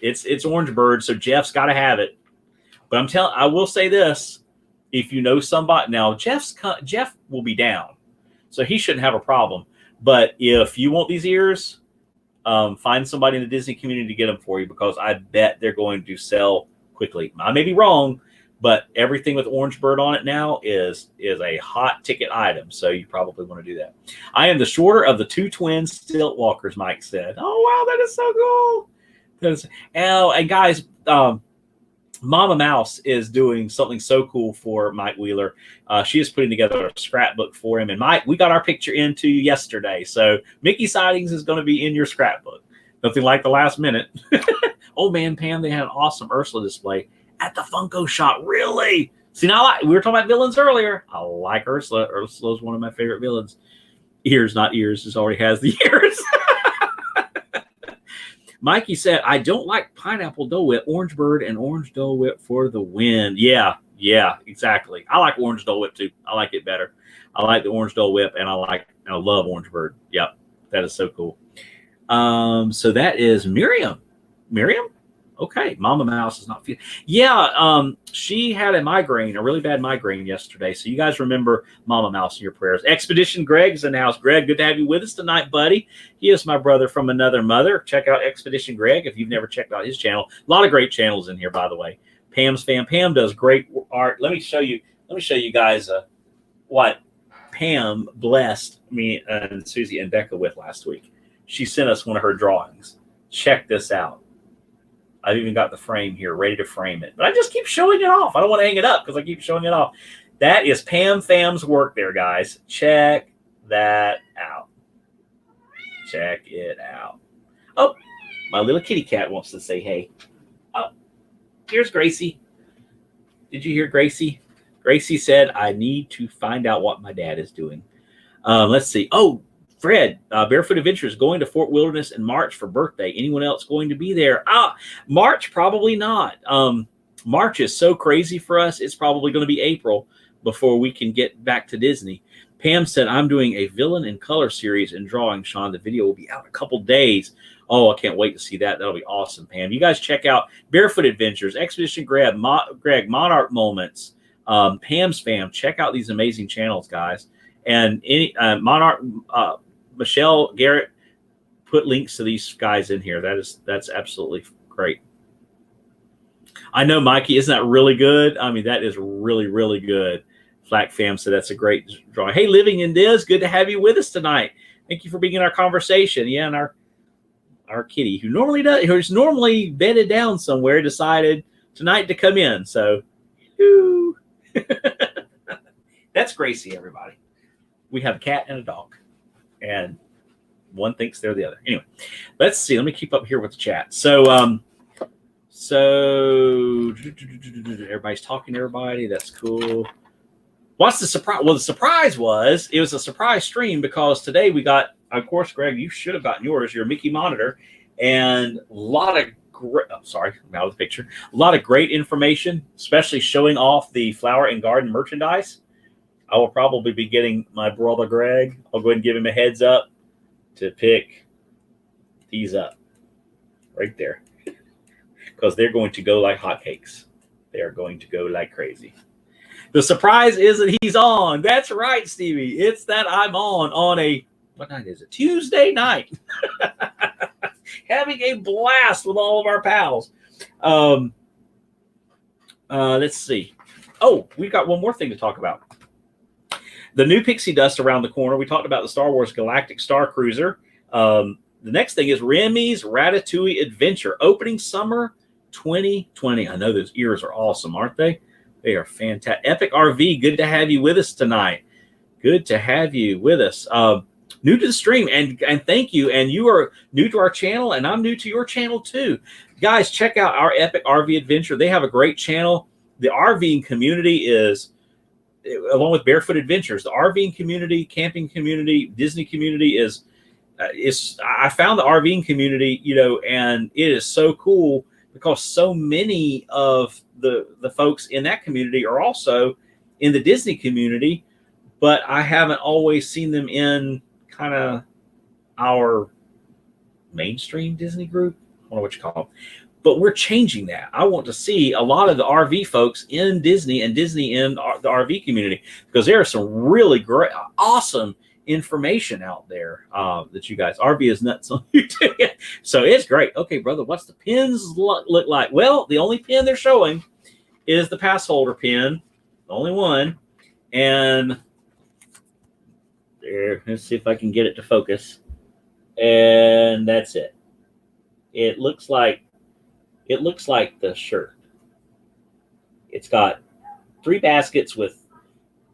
it's Orange Bird, so Jeff's got to have it. But I will say this. If you know somebody, now Jeff will be down, so he shouldn't have a problem. But if you want these ears, find somebody in the Disney community to get them for you, because I bet they're going to sell quickly. I may be wrong, but everything with Orange Bird on it now is a hot ticket item, so you probably want to do that. I am the shorter of the two twin stilt walkers, Mike said. Oh, wow, that is so cool. And guys, Mama Mouse is doing something so cool for Mike Wheeler. She is putting together a scrapbook for him. And Mike, we got our picture into yesterday. So Mickey Sightings is going to be in your scrapbook. Nothing like the last minute. Oh, man, Pam, they had an awesome Ursula display at the Funko shop. Really? See, now we were talking about villains earlier. I like Ursula. Ursula is one of my favorite villains. Ears, not ears. Just already has the ears. Mikey said, I don't like pineapple Dole Whip, Orange Bird, and Orange Dole Whip for the win. Yeah, exactly. I like Orange Dole Whip too. I like it better. I like the Orange Dole Whip, and I love Orange Bird. Yep, that is so cool. So that is Miriam. Miriam? Okay, Mama Mouse is not feeling. Yeah, she had a migraine, a really bad migraine yesterday. So you guys remember Mama Mouse in your prayers. Expedition Greg's in the house. Greg, good to have you with us tonight, buddy. He is my brother from another mother. Check out Expedition Greg if you've never checked out his channel. A lot of great channels in here, by the way. Pam's Fam. Pam does great art. Let me show you guys what Pam blessed me and Susie and Becca with last week. She sent us one of her drawings. Check this out. I've even got the frame here ready to frame it. But I just keep showing it off. I don't want to hang it up because I keep showing it off. That is Pam Fam's work there, guys. Check that out. Check it out. Oh, my little kitty cat wants to say hey. Oh, here's Gracie. Did you hear Gracie? Gracie said, I need to find out what my dad is doing. Let's see. Oh, Fred, Barefoot Adventures going to Fort Wilderness in March for birthday. Anyone else going to be there? March, probably not. March is so crazy for us. It's probably going to be April before we can get back to Disney. Pam said, I'm doing a villain in color series and drawing, Sean. The video will be out in a couple days. Oh, I can't wait to see that. That'll be awesome, Pam. You guys check out Barefoot Adventures, Expedition Greg, Monarch Moments, Pam's Fam. Check out these amazing channels, guys. And any Monarch, Michelle, Garrett, put links to these guys in here. That's absolutely great. I know, Mikey, isn't that really good? I mean, that is really, really good. Flack Fam said that's a great drawing. Hey, Living in Diz, good to have you with us tonight. Thank you for being in our conversation. Yeah, and our kitty, who's normally bedded down somewhere, decided tonight to come in. So, that's Gracie, everybody. We have a cat and a dog, and one thinks they're the other. Anyway, let's see. Let me keep up here with the chat. So everybody's talking to everybody. That's cool. What's the surprise? Well, the surprise was, it was a surprise stream because today we got, of course, Greg, you should have gotten yours, your Mickey monitor, and a lot of great, now the picture, a lot of great information, especially showing off the flower and garden merchandise. I will probably be getting my brother Greg. I'll go ahead and give him a heads up to pick these up right there, because they're going to go like hotcakes. They are going to go like crazy. The surprise is that he's on. That's right, Stevie. It's that I'm on a, what night is it? Tuesday night. Having a blast with all of our pals. Let's see. Oh, we've got one more thing to talk about. The new pixie dust around the corner. We talked about the Star Wars Galactic Star Cruiser. The next thing is Remy's Ratatouille Adventure, opening summer 2020. I know those ears are awesome, aren't they? They are fantastic. Epic RV, good to have you with us tonight. Good to have you with us. New to the stream, and thank you. And you are new to our channel, and I'm new to your channel too. Guys, check out our Epic RV Adventure. They have a great channel. The RVing community is, along with Barefoot Adventures, the RVing community, camping community, Disney community is I found the RVing community, you know, and it is so cool because so many of the folks in that community are also in the Disney community, but I haven't always seen them in kind of our mainstream Disney group. I don't know what you call them, but we're changing that. I want to see a lot of the RV folks in Disney and Disney in the RV community, because there are some really great, awesome information out there that you guys, RV is nuts on YouTube. So it's great. Okay, brother, what's the pins look like? Well, the only pin they're showing is the pass holder pin, the only one. And there, let's see if I can get it to focus. And that's it. It looks like the shirt. It's got 3 baskets with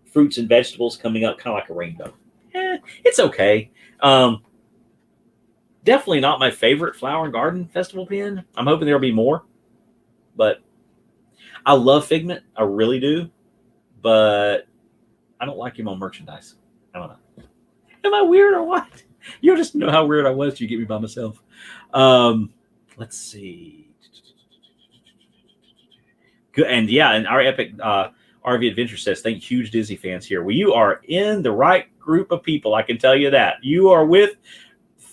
fruits and vegetables coming up, kind of like a rainbow. It's okay. Definitely not my favorite Flower and Garden Festival pin. I'm hoping there'll be more, but I love Figment. I really do, but I don't like him on merchandise. I don't know. Am I weird or what? You'll just know how weird I was till you get me by myself. Let's see. Good. And yeah, and our Epic RV Adventure says, thank you, huge Disney fans here. Well, you are in the right group of people. I can tell you that. You are with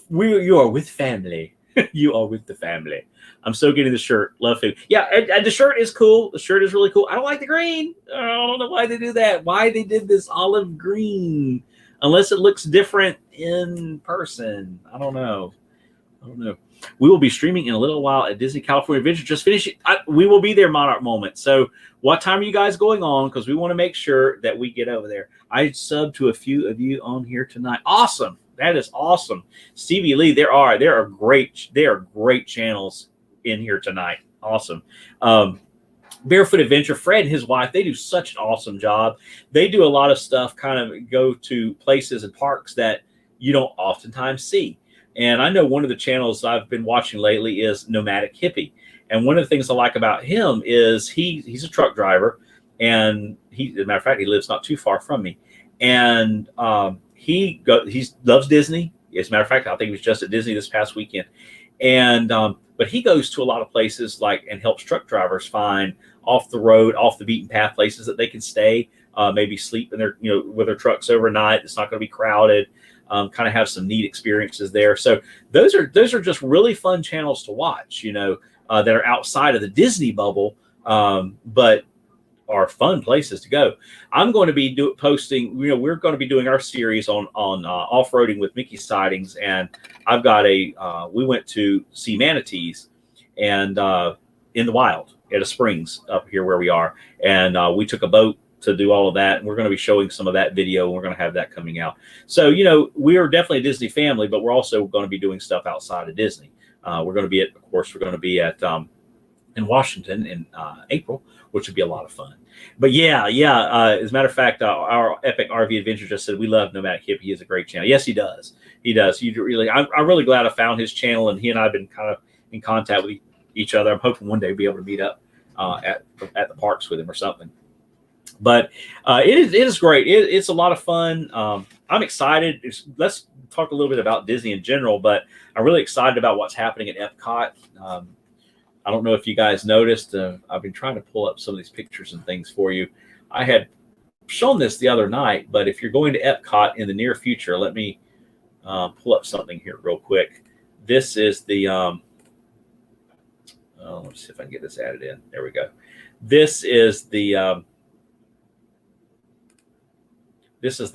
family. You are with the family. I'm so getting the shirt. Love food. Yeah, and the shirt is cool. The shirt is really cool. I don't like the green. I don't know why they do that. Why they did this olive green. Unless it looks different in person. I don't know. We will be streaming in a little while at Disney California Adventure. Just finish it. We will be there, Monarch Moments. So what time are you guys going on? Because we want to make sure that we get over there. I subbed to a few of you on here tonight. Awesome. That is awesome. Stevie Lee, there are great channels in here tonight. Awesome. Barefoot Adventure, Fred and his wife, they do such an awesome job. They do a lot of stuff, kind of go to places and parks that you don't oftentimes see. And I know one of the channels I've been watching lately is Nomadic Hippie. And one of the things I like about him is he's a truck driver, and as a matter of fact, he lives not too far from me. And he loves Disney. As a matter of fact, I think he was just at Disney this past weekend. And but he goes to a lot of places and helps truck drivers find off the road, off the beaten path places that they can stay, maybe sleep in their, with their trucks overnight. It's not going to be crowded. Kind of have some neat experiences there. So those are just really fun channels to watch, that are outside of the Disney bubble, but are fun places to go. I'm going to be posting, we're going to be doing our series on off-roading with Mickey Sightings. And I've got we went to see manatees and in the wild at a springs up here where we are. And we took a boat to do all of that. And we're going to be showing some of that video. And we're going to have that coming out. So, we are definitely a Disney family, but we're also going to be doing stuff outside of Disney. We're going to be at in Washington in April, which would be a lot of fun. But yeah. As a matter of fact, our Epic RV Adventure just said, we love Nomadic Hippie. He has a great channel. Yes, he does. He does. I'm really glad I found his channel, and he and I have been kind of in contact with each other. I'm hoping one day we'll be able to meet up at the parks with him or something. But it is great. It's a lot of fun. I'm excited. Let's talk a little bit about Disney in general, but I'm really excited about what's happening at Epcot. I don't know if you guys noticed. I've been trying to pull up some of these pictures and things for you. I had shown this the other night, but if you're going to Epcot in the near future, let me pull up something here real quick. This is the let's see if I can get this added in. There we go. This is the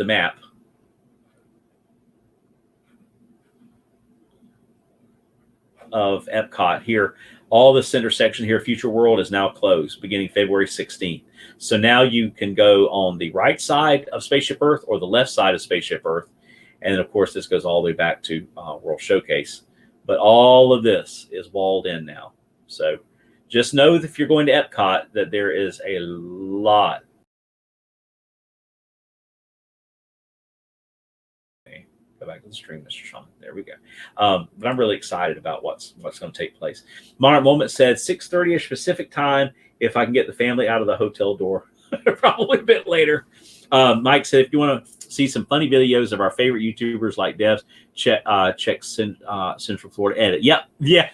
map of Epcot here. all the center section here, Future World, is now closed beginning February 16th. So now you can go on the right side of Spaceship Earth or the left side of Spaceship Earth. And then, of course, this goes all the way back to World Showcase. But all of this is walled in now. So just know that if you're going to Epcot, that there is a lot. Okay, go back to the stream, Mr. Sean. There we go. But I'm really excited about what's going to take place. Monarch Moments said 6:30ish Pacific time if I can get the family out of the hotel door. Probably a bit later. Mike said, if you want to see some funny videos of our favorite YouTubers like Devs, check Central Florida Edit. Yep. Yeah.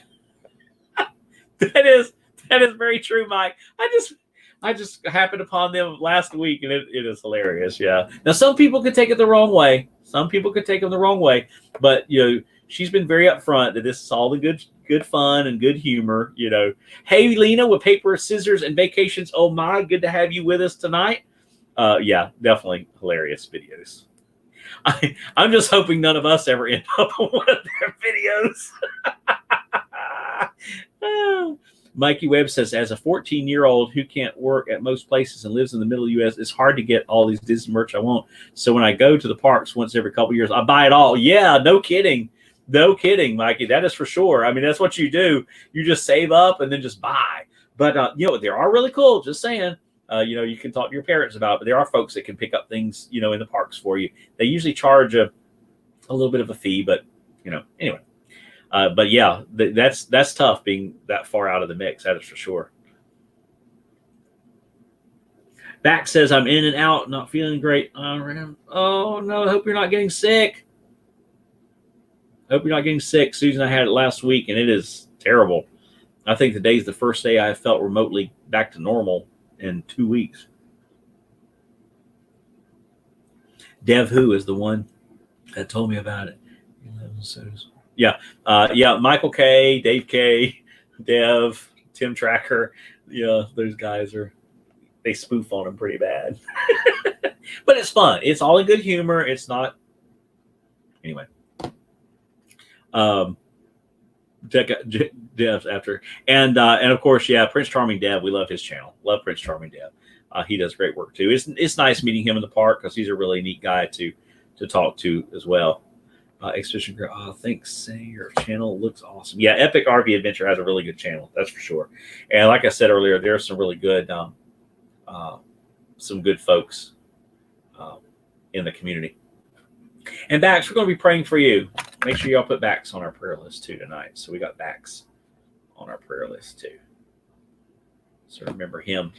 That is very true, Mike. I just happened upon them last week, and it is hilarious. Yeah. Now, some people could take it the wrong way. Some people could take them the wrong way, but she's been very upfront that this is all the good fun and good humor. Hey, Lena, with paper, scissors, and vacations. Oh my, good to have you with us tonight. Yeah, definitely hilarious videos. I'm just hoping none of us ever end up on one of their videos. Mikey Webb says, as a 14-year-old who can't work at most places and lives in the middle of the U.S., it's hard to get all these Disney merch I want. So when I go to the parks once every couple of years, I buy it all. Yeah, no kidding. No kidding, Mikey. That is for sure. I mean, that's what you do. You just save up and then just buy. But, they are really cool. Just saying. You can talk to your parents about it, but there are folks that can pick up things, in the parks for you. They usually charge a little bit of a fee, but, anyway. But yeah, that's tough being that far out of the mix. That is for sure. Back says, I'm in and out, not feeling great. Oh no, I hope you're not getting sick. Susan, I had it last week and it is terrible. I think today's the first day I felt remotely back to normal in 2 weeks. Dev Who is the one that told me about it. Yeah. Michael K, Dave K, Dev, Tim Tracker. Yeah, those guys they spoof on them pretty bad. But it's fun. It's all in good humor. It's not. Anyway. Check out Dev's after. And of course, yeah, Prince Charming Dev. We love his channel. Love Prince Charming Dev. He does great work too. It's nice meeting him in the park because he's a really neat guy to talk to as well. Expedition Girl, thanks. Say your channel looks awesome. Yeah, Epic RV Adventure has a really good channel, that's for sure. And like I said earlier, there are some really good, some good folks in the community. And Bax, we're going to be praying for you. Make sure y'all put Bax on our prayer list too tonight. So we got Bax on our prayer list too. So remember him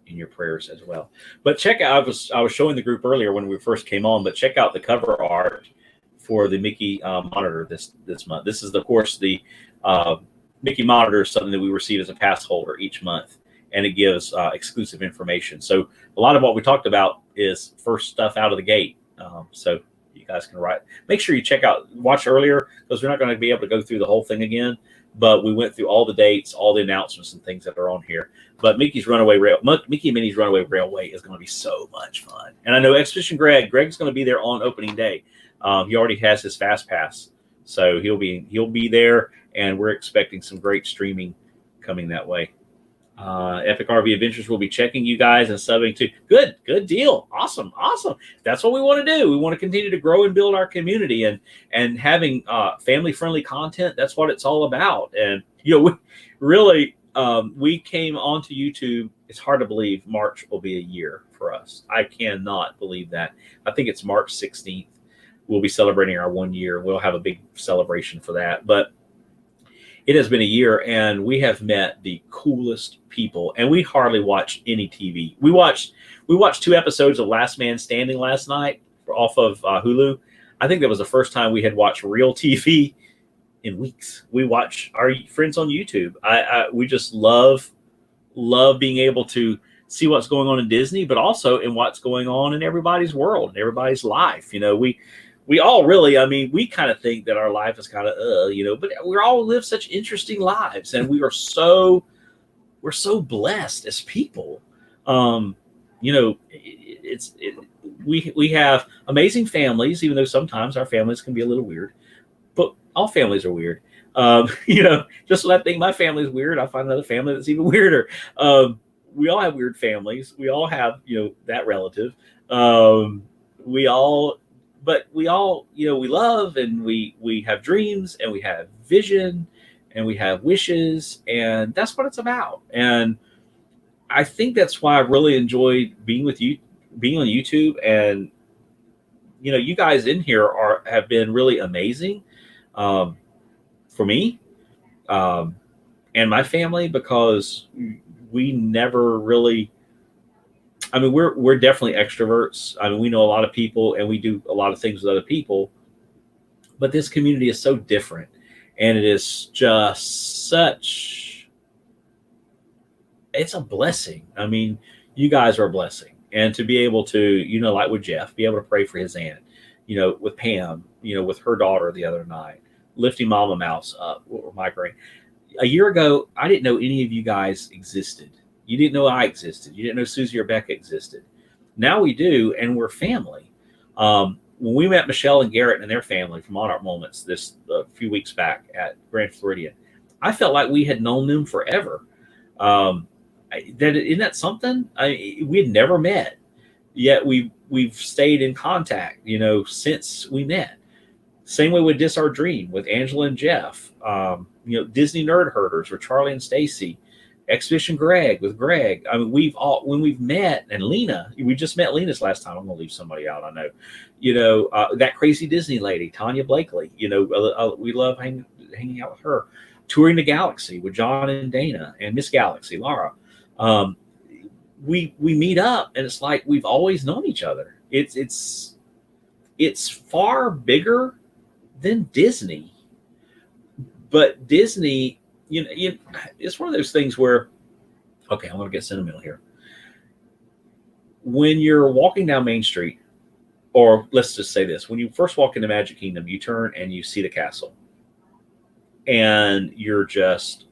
in your prayers as well. But check out, I was showing the group earlier when we first came on, but check out the cover art for the Mickey monitor this month. This is, of course, the Mickey monitor is something that we receive as a pass holder each month, and it gives exclusive information. So a lot of what we talked about is first stuff out of the gate. So you guys can make sure you watch earlier, because we're not going to be able to go through the whole thing again. But we went through all the dates, all the announcements and things that are on here. But Mickey and Minnie's Runaway Railway is going to be so much fun. And I know Expedition Greg's going to be there on opening day. He already has his fast pass, so he'll be there, and we're expecting some great streaming coming that way. Epic RV Adventures will be checking you guys and subbing too. Good deal. Awesome. That's what we want to do. We want to continue to grow and build our community, and having family friendly content. That's what it's all about. And we came onto YouTube. It's hard to believe March will be a year for us. I cannot believe that. I think it's March 16th. We'll be celebrating our 1 year. We'll have a big celebration for that. But it has been a year, and we have met the coolest people. And we hardly watch any TV. We watched 2 episodes of Last Man Standing last night off of Hulu. I think that was the first time we had watched real TV in weeks. We watch our friends on YouTube. We just love being able to see what's going on in Disney, but also in what's going on in everybody's world, and everybody's life. We all really, we kind of think that our life is kind of, but we all live such interesting lives, and we're so blessed as people. We have amazing families, even though sometimes our families can be a little weird, but all families are weird. Just when I think my family's weird, I find another family that's even weirder. We all have weird families. We all have, that relative. Um, we all, but we all, we love, and we have dreams, and we have vision, and we have wishes, and that's what it's about. And I think that's why I really enjoyed being with you, being on YouTube. And you guys in here have been really amazing, um, for me, um, and my family, because we never really. I mean, we're definitely extroverts. I mean, we know a lot of people, and we do a lot of things with other people. But this community is so different, and it is just such. It's a blessing. I mean, you guys are a blessing, and to be able to, like with Jeff, be able to pray for his aunt, with Pam, with her daughter the other night, lifting Mama Mouse up, or migraine. A year ago, I didn't know any of you guys existed. You didn't know I existed. You didn't know Susie or Becca existed. Now we do, and we're family. When we met Michelle and Garrett and their family from Monarch Moments this a few weeks back at Grand Floridian, I felt like we had known them forever. Isn't that something? We had never met, yet we've stayed in contact, since we met. Same way with Dis Our Dream with Angela and Jeff. Disney Nerd Herders with Charlie and Stacy. Expedition Greg with Greg. I mean, when we've met, and Lena, we just met Lena's last time. I'm gonna leave somebody out, I know. That crazy Disney lady, Tanya Blakely. We love hanging out with her. Touring the Galaxy with John and Dana and Miss Galaxy, Laura. We meet up, and it's like we've always known each other. It's far bigger than Disney, but Disney, it's one of those things where, okay, I'm going to get sentimental here. When you're walking down Main Street, or let's just say this, when you first walk into Magic Kingdom, you turn and you see the castle, and you're just,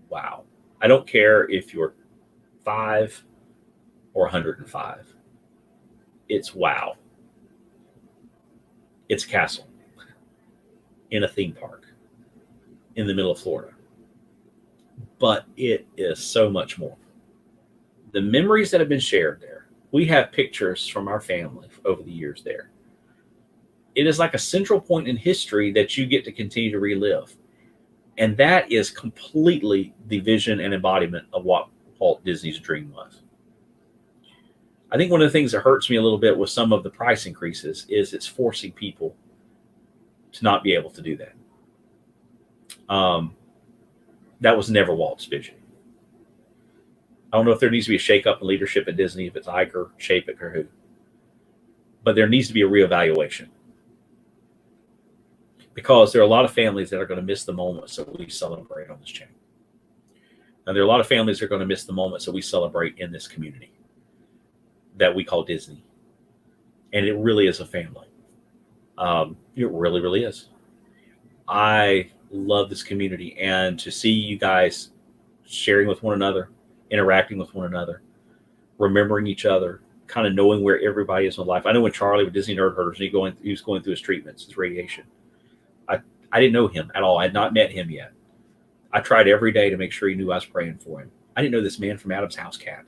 wow. I don't care if you're 5 or 105. It's wow. It's a castle in a theme park in the middle of Florida. But it is so much more. The memories that have been shared there, we have pictures from our family over the years there. It is like a central point in history that you get to continue to relive. And that is completely the vision and embodiment of what Walt Disney's dream was. I think one of the things that hurts me a little bit with some of the price increases is it's forcing people to not be able to do that. That was never Walt's vision. I don't know if there needs to be a shakeup in leadership at Disney, if it's Iger, Chapek, or who. But there needs to be a reevaluation. Because there are a lot of families that are going to miss the moments that we celebrate on this channel. And there are a lot of families that are going to miss the moments that we celebrate in this community that we call Disney. And it really is a family. It really, really is. I love this community, and to see you guys sharing with one another, interacting with one another, remembering each other, kind of knowing where everybody is in life. I know when Charlie with Disney Nerd Herders, he was going through his treatments, his radiation. I didn't know him at all. I had not met him yet. I tried every day to make sure he knew I was praying for him. I didn't know this man from Adam's House Cat,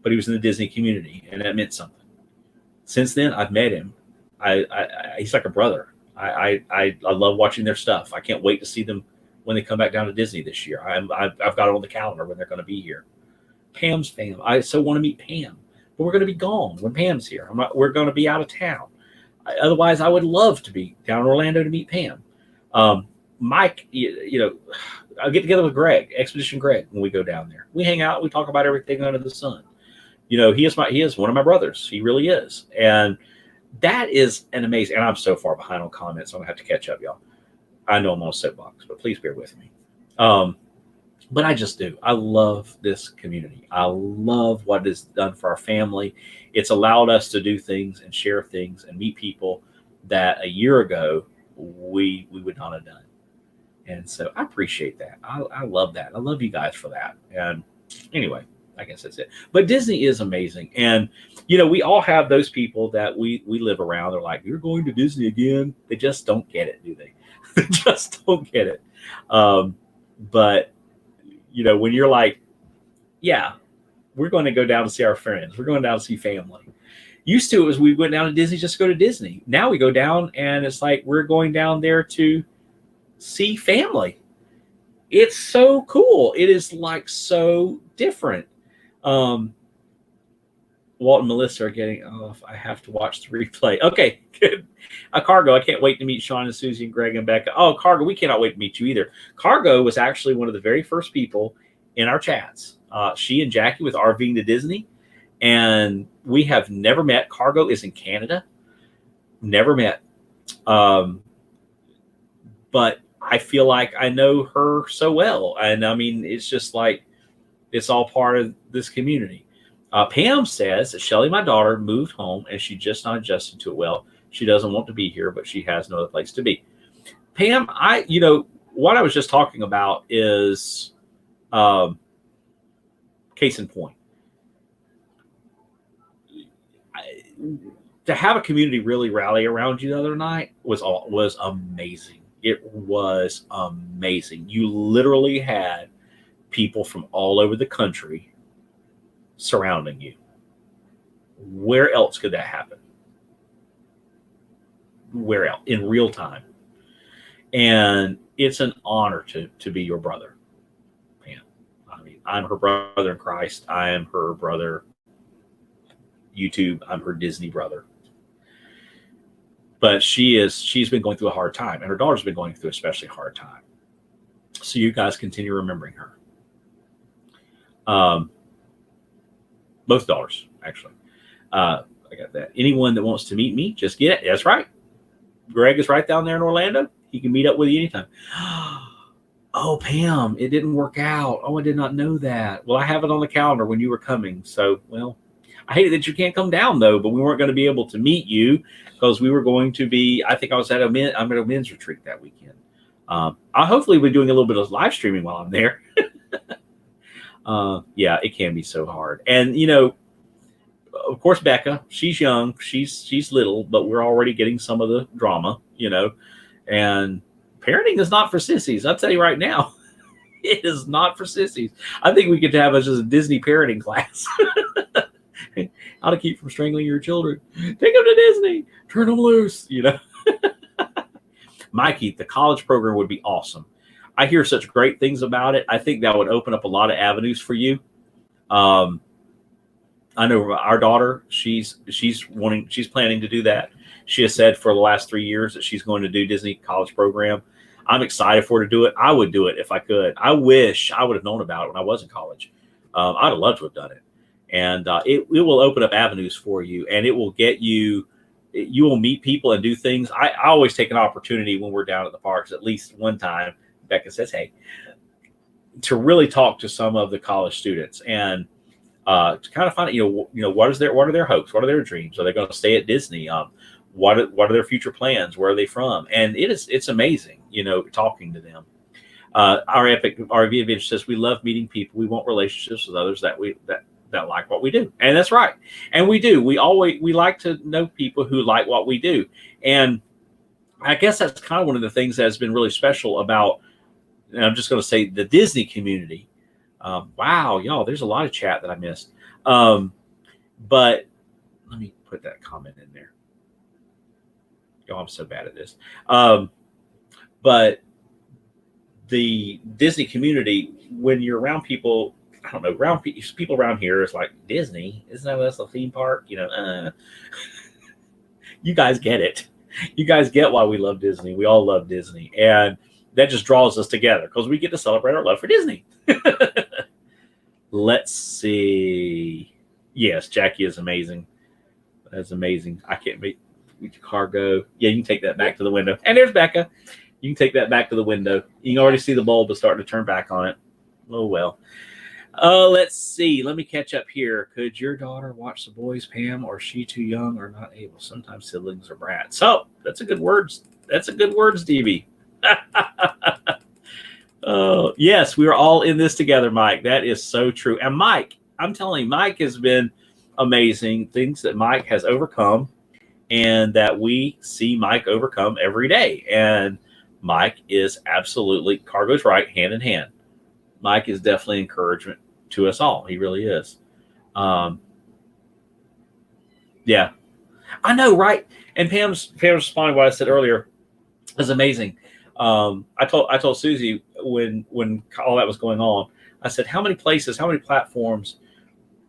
but he was in the Disney community, and that meant something. Since then, I've met him. He's like a brother. I love watching their stuff. I can't wait to see them when they come back down to Disney this year. I've got it on the calendar when they're going to be here. Pam's fam. I so want to meet Pam, but we're going to be gone when Pam's here. We're going to be out of town. Otherwise, I would love to be down in Orlando to meet Pam. Mike, I'll get together with Greg, Expedition Greg, when we go down there. We hang out. We talk about everything under the sun. He is one of my brothers. He really is. And that is an amazing, and I'm so far behind on comments, so I'm going to have to catch up, y'all. I know I'm on a soapbox, but please bear with me. But I just do. I love this community. I love what it has done for our family. It's allowed us to do things and share things and meet people that a year ago we would not have done. And so I appreciate that. I love that. I love you guys for that. And anyway, I guess that's it. But Disney is amazing. And, we all have those people that we live around. They're like, you're going to Disney again? They just don't get it, do they? They just don't get it. But when you're like, yeah, we're going to go down to see our friends. We're going down to see family. Used to, it was we went down to Disney just to go to Disney. Now we go down and it's like we're going down there to see family. It's so cool. It is like so different. Walt and Melissa are getting off. I have to watch the replay. Okay, good. Cargo, I can't wait to meet Sean and Susie and Greg and Becca. Oh, Cargo, we cannot wait to meet you either. Cargo was actually one of the very first people in our chats. She and Jackie with RVing to Disney, and we have never met. Cargo is in Canada. Never met. But I feel like I know her so well. And I mean, it's just like, it's all part of this community. Pam says that Shelly, my daughter, moved home and she just not adjusted to it well. She doesn't want to be here, but she has no other place to be. Pam, what I was just talking about is case in point. To have a community really rally around you the other night was amazing. It was amazing. You literally had people from all over the country surrounding you. Where else could that happen? Where else? In real time. And it's an honor to be your brother, Pam. I mean, I'm her brother in Christ. I am her brother YouTube. I'm her Disney brother. But she's been going through a hard time, and her daughter's been going through especially hard time. So you guys continue remembering her. Both daughters, actually. I got that. Anyone that wants to meet me, just get it. That's right. Greg is right down there in Orlando. He can meet up with you anytime. Oh, Pam, it didn't work out. Oh, I did not know that. Well, I have it on the calendar when you were coming. So, well, I hate that you can't come down, though, but we weren't going to be able to meet you because we were going to be, I think I was I'm at a men's retreat that weekend. I'll hopefully be doing a little bit of live streaming while I'm there. Yeah, it can be so hard. And, of course, Becca, she's young, she's little, but we're already getting some of the drama, and parenting is not for sissies. I'll tell you right now, it is not for sissies. I think we could have just a Disney parenting class. How to keep from strangling your children. Take them to Disney. Turn them loose, Mikey, the college program would be awesome. I hear such great things about it. I think that would open up a lot of avenues for you. I know our daughter, she's planning to do that. She has said for the last 3 years that she's going to do Disney college program. I'm excited for her to do it. I would do it if I could. I wish I would have known about it when I was in college. I'd have loved to have done it. And it will open up avenues for you, and it will get you will meet people and do things. I always take an opportunity when we're down at the parks, at least one time, Becca says, hey, to really talk to some of the college students and to kind of find out, what are their hopes? What are their dreams? Are they going to stay at Disney? What are their future plans? Where are they from? And it's amazing, talking to them. Our Epic RV Adventure says, we love meeting people. We want relationships with others that like what we do. And that's right. And we do. We like to know people who like what we do. And I guess that's kind of one of the things that has been really special about, and I'm just going to say, the Disney community. Wow, y'all, there's a lot of chat that I missed. But let me put that comment in there. Y'all, I'm so bad at this. But the Disney community, when you're around people, I don't know, people around here, it's like, Disney? Isn't that a theme park? You guys get it. You guys get why we love Disney. We all love Disney. And that just draws us together because we get to celebrate our love for Disney. Let's see. Yes, Jackie is amazing. That's amazing. I can't make cargo. Yeah, you can take that back to the window. And there's Becca. You can take that back to the window. You can already see the bulb is starting to turn back on it. Oh, well. Let's see. Let me catch up here. Could your daughter watch the boys, Pam, or is she too young or not able? Sometimes siblings are brats. So that's a good word. That's a good word, Stevie. Oh, yes, we are all in this together, Mike. That is so true. And Mike, I'm telling you, Mike has been amazing. Things that Mike has overcome and that we see Mike overcome every day. And Mike is absolutely, Cargo's right, hand in hand. Mike is definitely encouragement to us all. He really is. Um, yeah, I know, right? And Pam's responding to what I said earlier is amazing. I told Susie when all that was going on, I said, how many places, how many platforms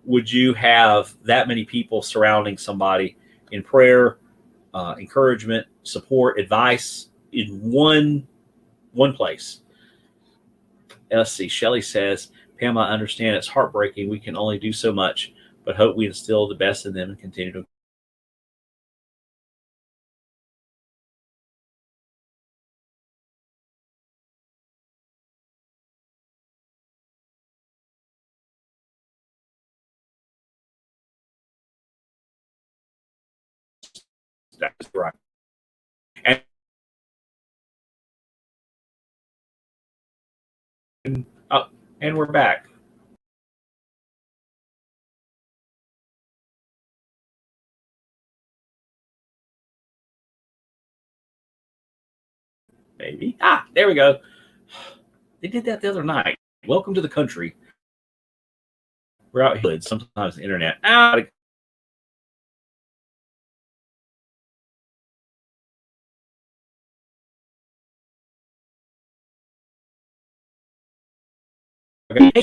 would you have that many people surrounding somebody in prayer, encouragement, support, advice in one place? Let's see. Shelley says, Pam, I understand it's heartbreaking. We can only do so much, but hope we instill the best in them and continue to. That's right. And, oh, and we're back. Maybe. There we go. They did that the other night. Welcome to the country. We're out here. Sometimes the internet. Okay.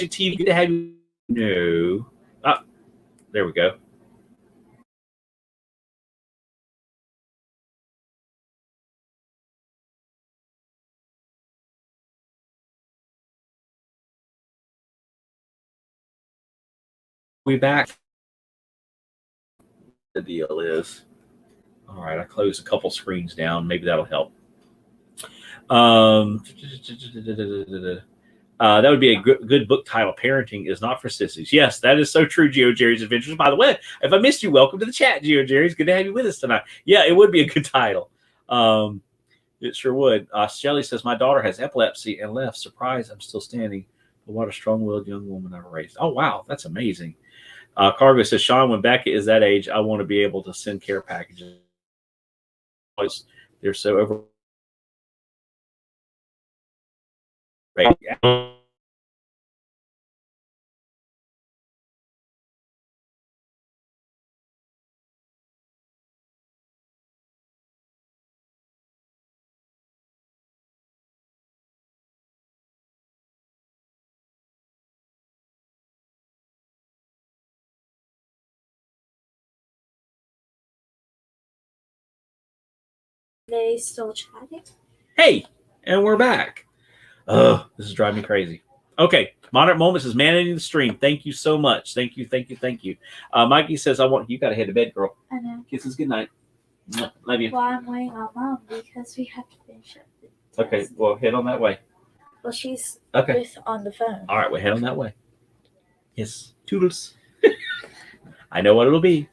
TV, good to have you. No. There we go. We back. The deal is. All right, I closed a couple screens down. Maybe that'll help. That would be a good book title. Parenting is not for sissies. Yes, that is so true, Geo Jerry's Adventures. By the way, if I missed you, welcome to the chat, Geo Jerry's. Good to have you with us tonight. Yeah, it would be a good title. It sure would. Shelley says, my daughter has epilepsy and left. Surprise, I'm still standing. But what a strong-willed young woman I raised. Oh, wow, that's amazing. Cargo says, Sean, when Becca is that age, I want to be able to send care packages. They're so over. They still chatting? Hey, and we're back. Oh, this is driving me crazy. Okay, Monarch Moments is managing the stream. Thank you so much. Thank you, thank you, thank you. Mikey says, "I want you. Got to head to bed, girl. I know. Kisses. Good night. Love you." Well, I'm waiting on Mom because we have to finish up the test. Okay, well, head on that way. Well, she's Okay. on the phone. All right, well, head on that way. Yes, toodles. I know what it'll be.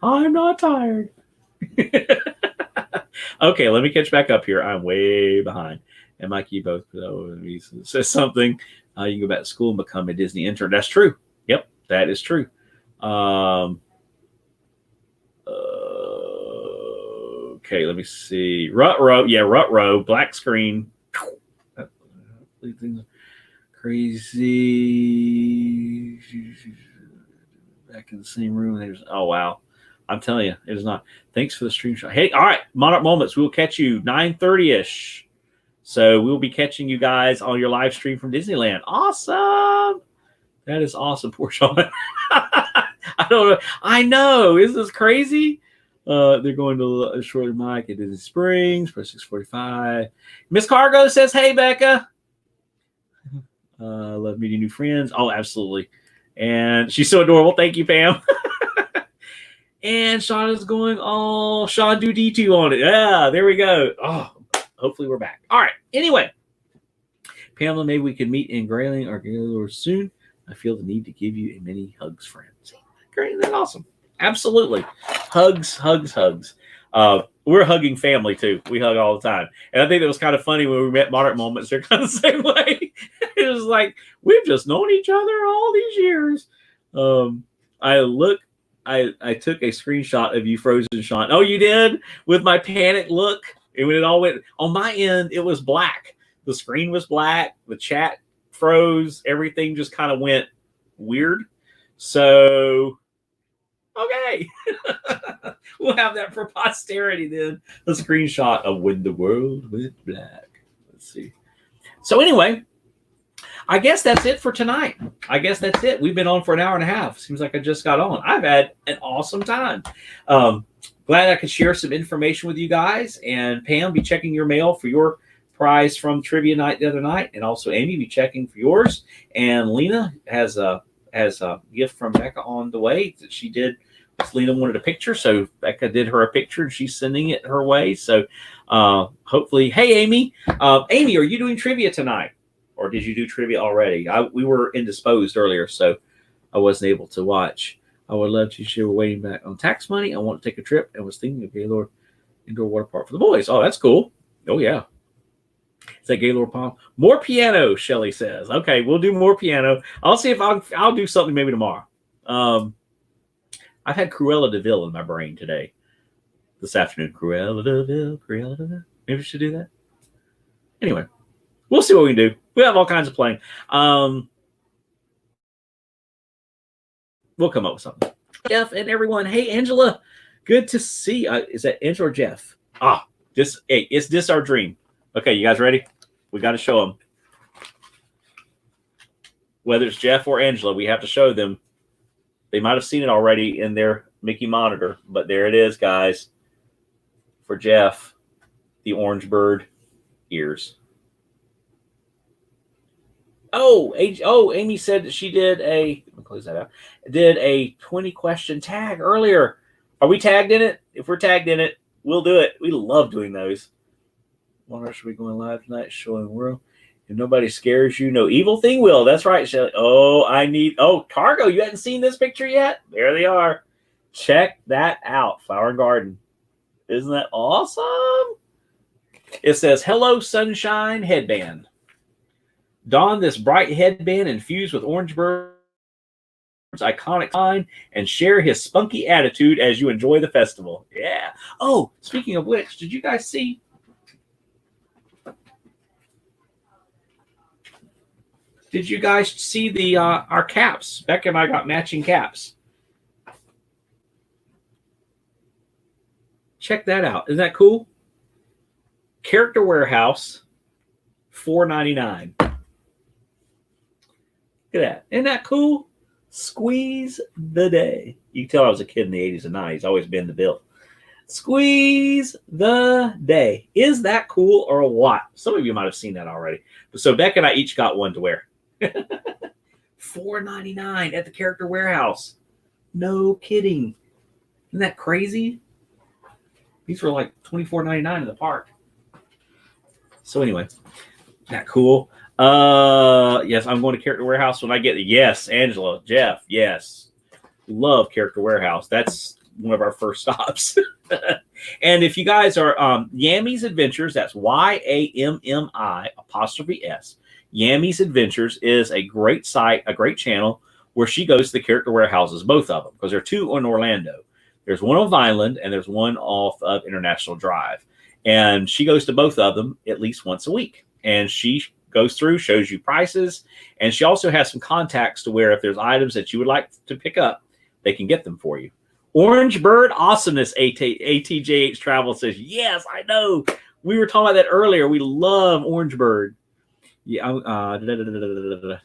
I'm not tired. Okay, let me catch back up here. I'm way behind. And Mikey both says something. You can go back to school and become a Disney intern. That's true. Yep, that is true. Okay, let me see. Rut-row. Yeah, Rut-row. Black screen. Crazy. Back in the same room. There's, oh, wow. I'm telling you, it is not. Thanks for the stream shot. Hey, all right, Monarch Moments. We will catch you 9:30ish. So we'll be catching you guys on your live stream from Disneyland. Awesome. That is awesome. Poor Sean. I don't know. I know. Isn't this crazy? They're going to Shorter Mike at Disney Springs for 6:45. Miss Cargo says, hey, Becca. Love meeting new friends. Oh, absolutely. And she's so adorable. Thank you, Pam. And Sean is going all Sean do D2 on it. Yeah, there we go. Oh, hopefully we're back. All right. Anyway, Pamela, maybe we can meet in Grayling or Gaylord soon. I feel the need to give you a many hugs, friends. Great. That's awesome. Absolutely. Hugs, hugs, hugs. We're hugging family too. We hug all the time. And I think that was kind of funny when we met Monarch Moments. They're kind of the same way. It was like, we've just known each other all these years. I took a screenshot of you frozen, Sean. Oh, you did? With my panic look? And when it all went on my end, it was black. The screen was black. The chat froze. Everything just kind of went weird. So, okay. We'll have that for posterity then. A screenshot of when the world went black. Let's see. So anyway, I guess that's it for tonight. I guess that's it. We've been on for an hour and a half. Seems like I just got on. I've had an awesome time. Glad I could share some information with you guys. And Pam, be checking your mail for your prize from trivia night the other night. And also Amy, be checking for yours. And Lena has a gift from Becca on the way that she did. Lena wanted a picture, so Becca did her a picture, and she's sending it her way. So hopefully, hey, Amy. Amy, are you doing trivia tonight? Or did you do trivia already? We were indisposed earlier, so I wasn't able to watch. I would love to share. We're waiting back on tax money. I want to take a trip and was thinking of Gaylord Indoor Water Park for the boys. Oh, that's cool. Oh, yeah. Is that Gaylord Palm? More piano, Shelly says. Okay, we'll do more piano. I'll see if I'll do something maybe tomorrow. I've had Cruella de Vil in my brain today. This afternoon. Cruella de Vil, Cruella de Vil. Maybe we should do that. Anyway, we'll see what we can do. We have all kinds of playing. We'll come up with something. Jeff and everyone. Hey, Angela. Good to see. Is that Angela or Jeff? It's this our dream. Okay, you guys ready? We got to show them. Whether it's Jeff or Angela, we have to show them. They might have seen it already in their Mickey monitor, but there it is, guys. For Jeff, the orange bird ears. Amy said that she did let me close that out. Did a 20-question tag earlier. Are we tagged in it? If we're tagged in it, we'll do it. We love doing those. Wonder should we going live tonight? Showing world. If nobody scares you, no evil thing will. That's right, Shelly. Cargo. You hadn't seen this picture yet? There they are. Check that out. Flower and Garden. Isn't that awesome? It says, "Hello, Sunshine Headband. Don this bright headband infused with Orange Bird's iconic line and share his spunky attitude as you enjoy the festival." Yeah. Oh, speaking of which, did you guys see? Did you guys see the our caps? Becca and I got matching caps. Check that out. Isn't that cool? Character Warehouse, $4.99. Look at that. Isn't that cool? Squeeze the day. You can tell I was a kid in the 80s and 90s. Always been the bill. Squeeze the day. Is that cool or what? Some of you might have seen that already. So Becca and I each got one to wear. $4.99 at the Character Warehouse. No kidding. Isn't that crazy? These were like $24.99 in the park. So anyway, isn't that cool? Yes, I'm going to Character Warehouse when I get it. Yes, Angela, Jeff, yes. Love Character Warehouse. That's one of our first stops. And if you guys are Yammy's Adventures, that's YAMMI''S. Yammy's Adventures is a great site, a great channel where she goes to the Character Warehouses, both of them, because there are two in Orlando. There's one on Vineland and there's one off of International Drive. And she goes to both of them at least once a week. And she goes through, shows you prices, and she also has some contacts to where if there's items that you would like to pick up, they can get them for you. Orange Bird Awesomeness, ATJH Travel says, yes, I know. We were talking about that earlier. We love Orange Bird. Yeah,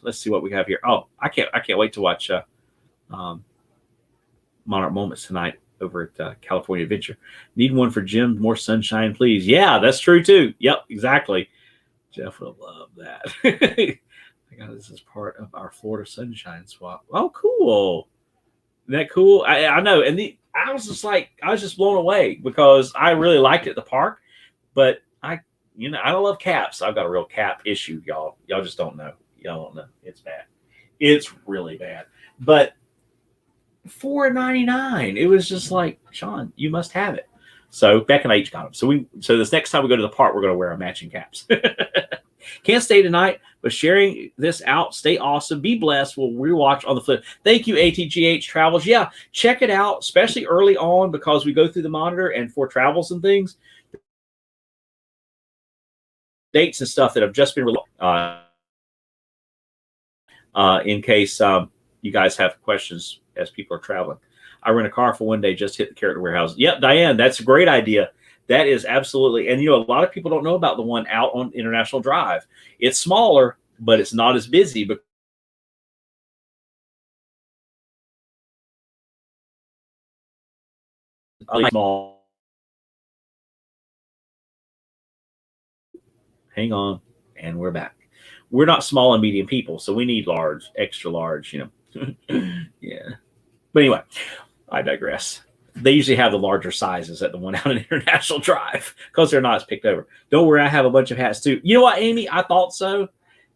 let's see what we have here. Oh, I can't wait to watch Monarch Moments tonight over at California Adventure. Need one for Jim. More sunshine, please. Yeah, that's true too. Yep, exactly. Jeff will love that. I got this as part of our Florida Sunshine Swap. Oh, cool. Isn't that cool? I know. And I was just blown away because I really liked it at the park, but I don't love caps. I've got a real cap issue, y'all. Y'all just don't know. Y'all don't know. It's bad. It's really bad. But $4.99. It was just like, Sean, you must have it. So Beck and I each got them. So this next time we go to the park, we're going to wear our matching caps. Can't stay tonight, but sharing this out. Stay awesome. Be blessed. We'll rewatch on the flip. Thank you, ATGH Travels. Yeah, check it out, especially early on because we go through the monitor and for travels and things. dates and stuff that have just been released. In case you guys have questions as people are traveling. I rent a car for one day, just hit the character warehouse. Yep, Diane, that's a great idea. That is absolutely, and a lot of people don't know about the one out on International Drive. It's smaller, but it's not as busy. But small. Hang on, and we're back. We're not small and medium people, so we need large, extra large. Yeah. But anyway, I digress. They usually have the larger sizes at the one out in International Drive because they're not as picked over. Don't worry, I have a bunch of hats too. You know what, Amy? I thought so.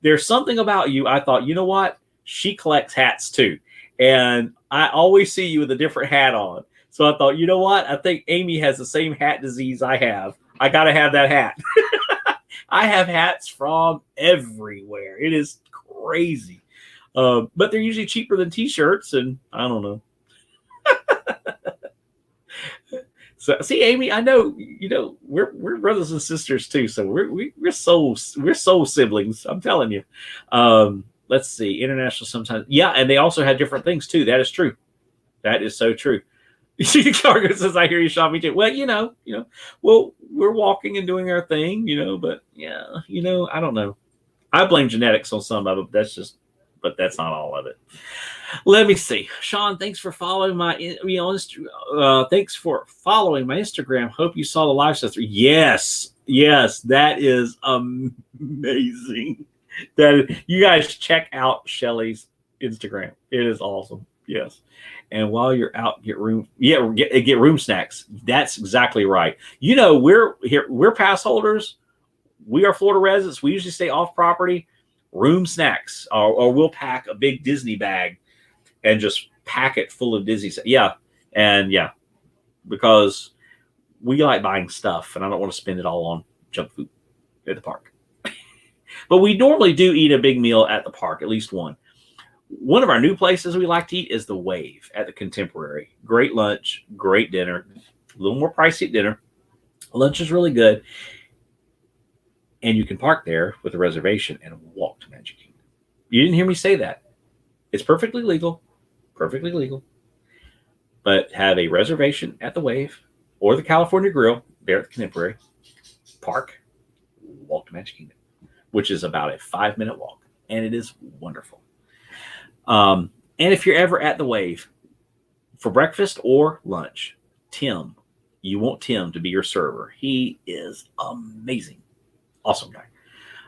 There's something about you. I thought, you know what? She collects hats too. And I always see you with a different hat on. So I thought, you know what? I think Amy has the same hat disease I have. I got to have that hat. I have hats from everywhere. It is crazy. But they're usually cheaper than t-shirts, and I don't know. So see, Amy, I know we're brothers and sisters too. So we're soul siblings. I'm telling you. Let's see, international sometimes, yeah, and they also have different things too. That is true. That is so true. Cargo says, "I hear you, Sean. Me too." Well, well, we're walking and doing our thing, But yeah, I don't know. I blame genetics on some of it. But that's not all of it. Let me see. Sean, thanks for following my thanks for following my Instagram. Hope you saw the live session. Yes, that is amazing. You guys check out Shelly's Instagram. It is awesome. Yes. And while you're out, get room. Yeah, get room snacks. That's exactly right. We're pass holders. We are Florida residents. We usually stay off property. Room snacks, or we'll pack a big Disney bag and just pack it full of Disney. Yeah, because we like buying stuff, and I don't want to spend it all on junk food at the park. But we normally do eat a big meal at the park, at least one. One of our new places we like to eat is the Wave at the Contemporary. Great lunch, great dinner. A little more pricey at dinner. Lunch is really good. And you can park there with a reservation and walk to Magic Kingdom. You didn't hear me say that. It's perfectly legal. Perfectly legal. But have a reservation at the Wave or the California Grill there at the Contemporary. Park, walk to Magic Kingdom, which is about a 5-minute walk. And it is wonderful. And if you're ever at the Wave for breakfast or lunch, Tim, you want Tim to be your server. He is amazing. Awesome guy.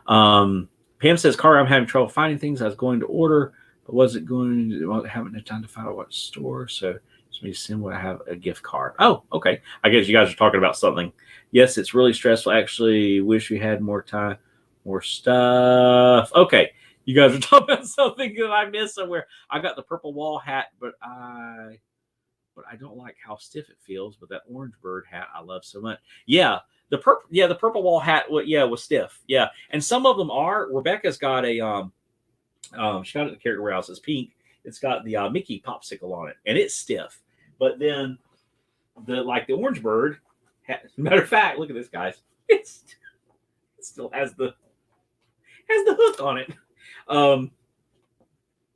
Pam says, Carter, I'm having trouble finding things I was going to order, but wasn't going to haven't had time to find out what store. So just me send what I have a gift card. Oh, okay. I guess you guys are talking about something. Yes, it's really stressful. Actually, wish we had more time, more stuff. Okay. You guys are talking about something that I missed somewhere. I got the purple wall hat, but I don't like how stiff it feels. But that orange bird hat I love so much. Yeah, the purple wall hat. Was stiff. Yeah, and some of them are. Rebecca's got a she got it at the character warehouse. It's pink. It's got the Mickey popsicle on it, and it's stiff. But then the orange bird. Matter of fact, look at this, guys. It still has the hook on it.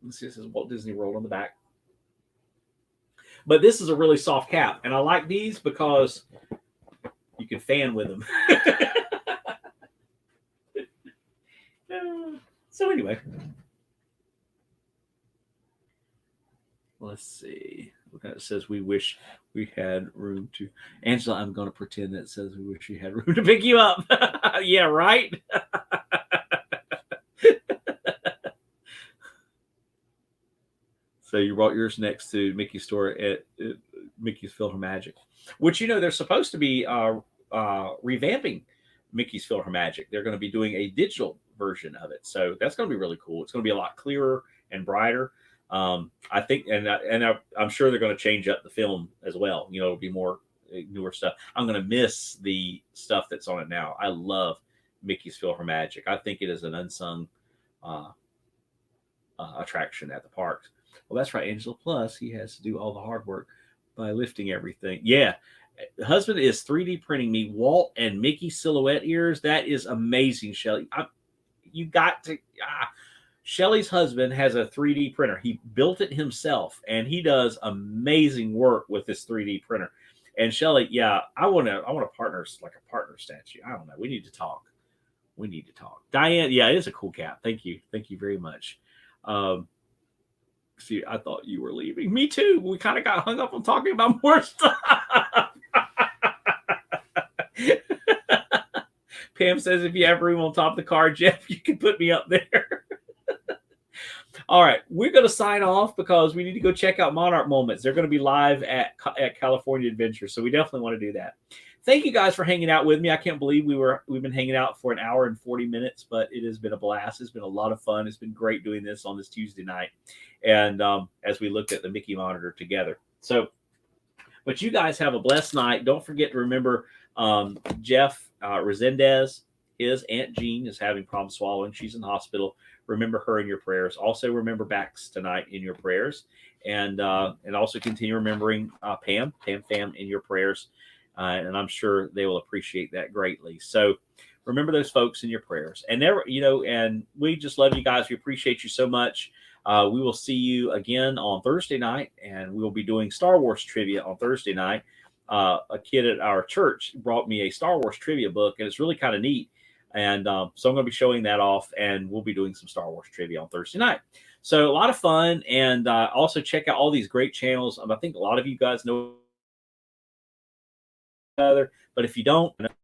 Let's see, this is Walt Disney World on the back. But this is a really soft cap, and I like these because you can fan with them. So anyway, let's see. Look at it says we wish we had room to. Angela, I'm going to pretend that it says we wish we had room to pick you up. Yeah, right. So you brought yours next to Mickey's store at Mickey's PhilharMagic, which they're supposed to be revamping Mickey's PhilharMagic. They're going to be doing a digital version of it, so that's going to be really cool. It's going to be a lot clearer and brighter. I think, and I'm sure they're going to change up the film as well. It'll be more newer stuff. I'm going to miss the stuff that's on it now. I love Mickey's PhilharMagic. I think it is an unsung attraction at the parks. Well, that's right, Angela. Plus, he has to do all the hard work. by lifting everything. Yeah. Husband is 3D printing me Walt and Mickey silhouette ears. That is amazing, Shelly. You got to. Shelly's husband has a 3D printer. He built it himself, and he does amazing work with this 3D printer. And Shelly, yeah, I want a partner, like a partner statue. I don't know. We need to talk. We need to talk. Diane, yeah, it is a cool cat. Thank you very much. Um, See, I thought you were leaving. Me too. We kind of got hung up on talking about more stuff. Pam says if you have room on top of the car, Jeff, you can put me up there. All right, we're going to sign off because we need to go check out Monarch Moments. They're going to be live at California Adventure, so we definitely want to do that. Thank you guys for hanging out with me. I can't believe we've been hanging out for an hour and 40 minutes, but it has been a blast. It's been a lot of fun. It's been great doing this on this Tuesday night, and as we looked at the Mickey monitor together. So, but you guys have a blessed night. Don't forget to remember Jeff Resendez. His Aunt Jean is having problems swallowing. She's in the hospital. Remember her in your prayers. Also remember Bax tonight in your prayers, and also continue remembering Pam in your prayers. And I'm sure they will appreciate that greatly. So remember those folks in your prayers. And never, and we just love you guys. We appreciate you so much. We will see you again on Thursday night, and we will be doing Star Wars trivia on Thursday night. A kid at our church brought me a Star Wars trivia book, and it's really kind of neat. And so I'm going to be showing that off, and we'll be doing some Star Wars trivia on Thursday night. So a lot of fun, and also check out all these great channels. I think a lot of you guys know other, but if you don't, that's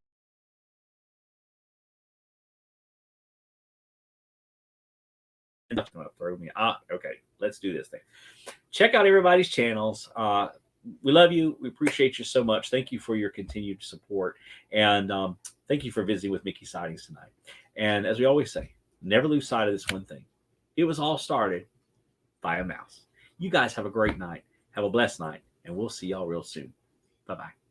going to throw me. Okay, let's do this thing. Check out everybody's channels. We love you. We appreciate you so much. Thank you for your continued support, and thank you for visiting with Mickey Sightings tonight. And as we always say, never lose sight of this one thing. It was all started by a mouse. You guys have a great night. Have a blessed night, and we'll see y'all real soon. Bye-bye.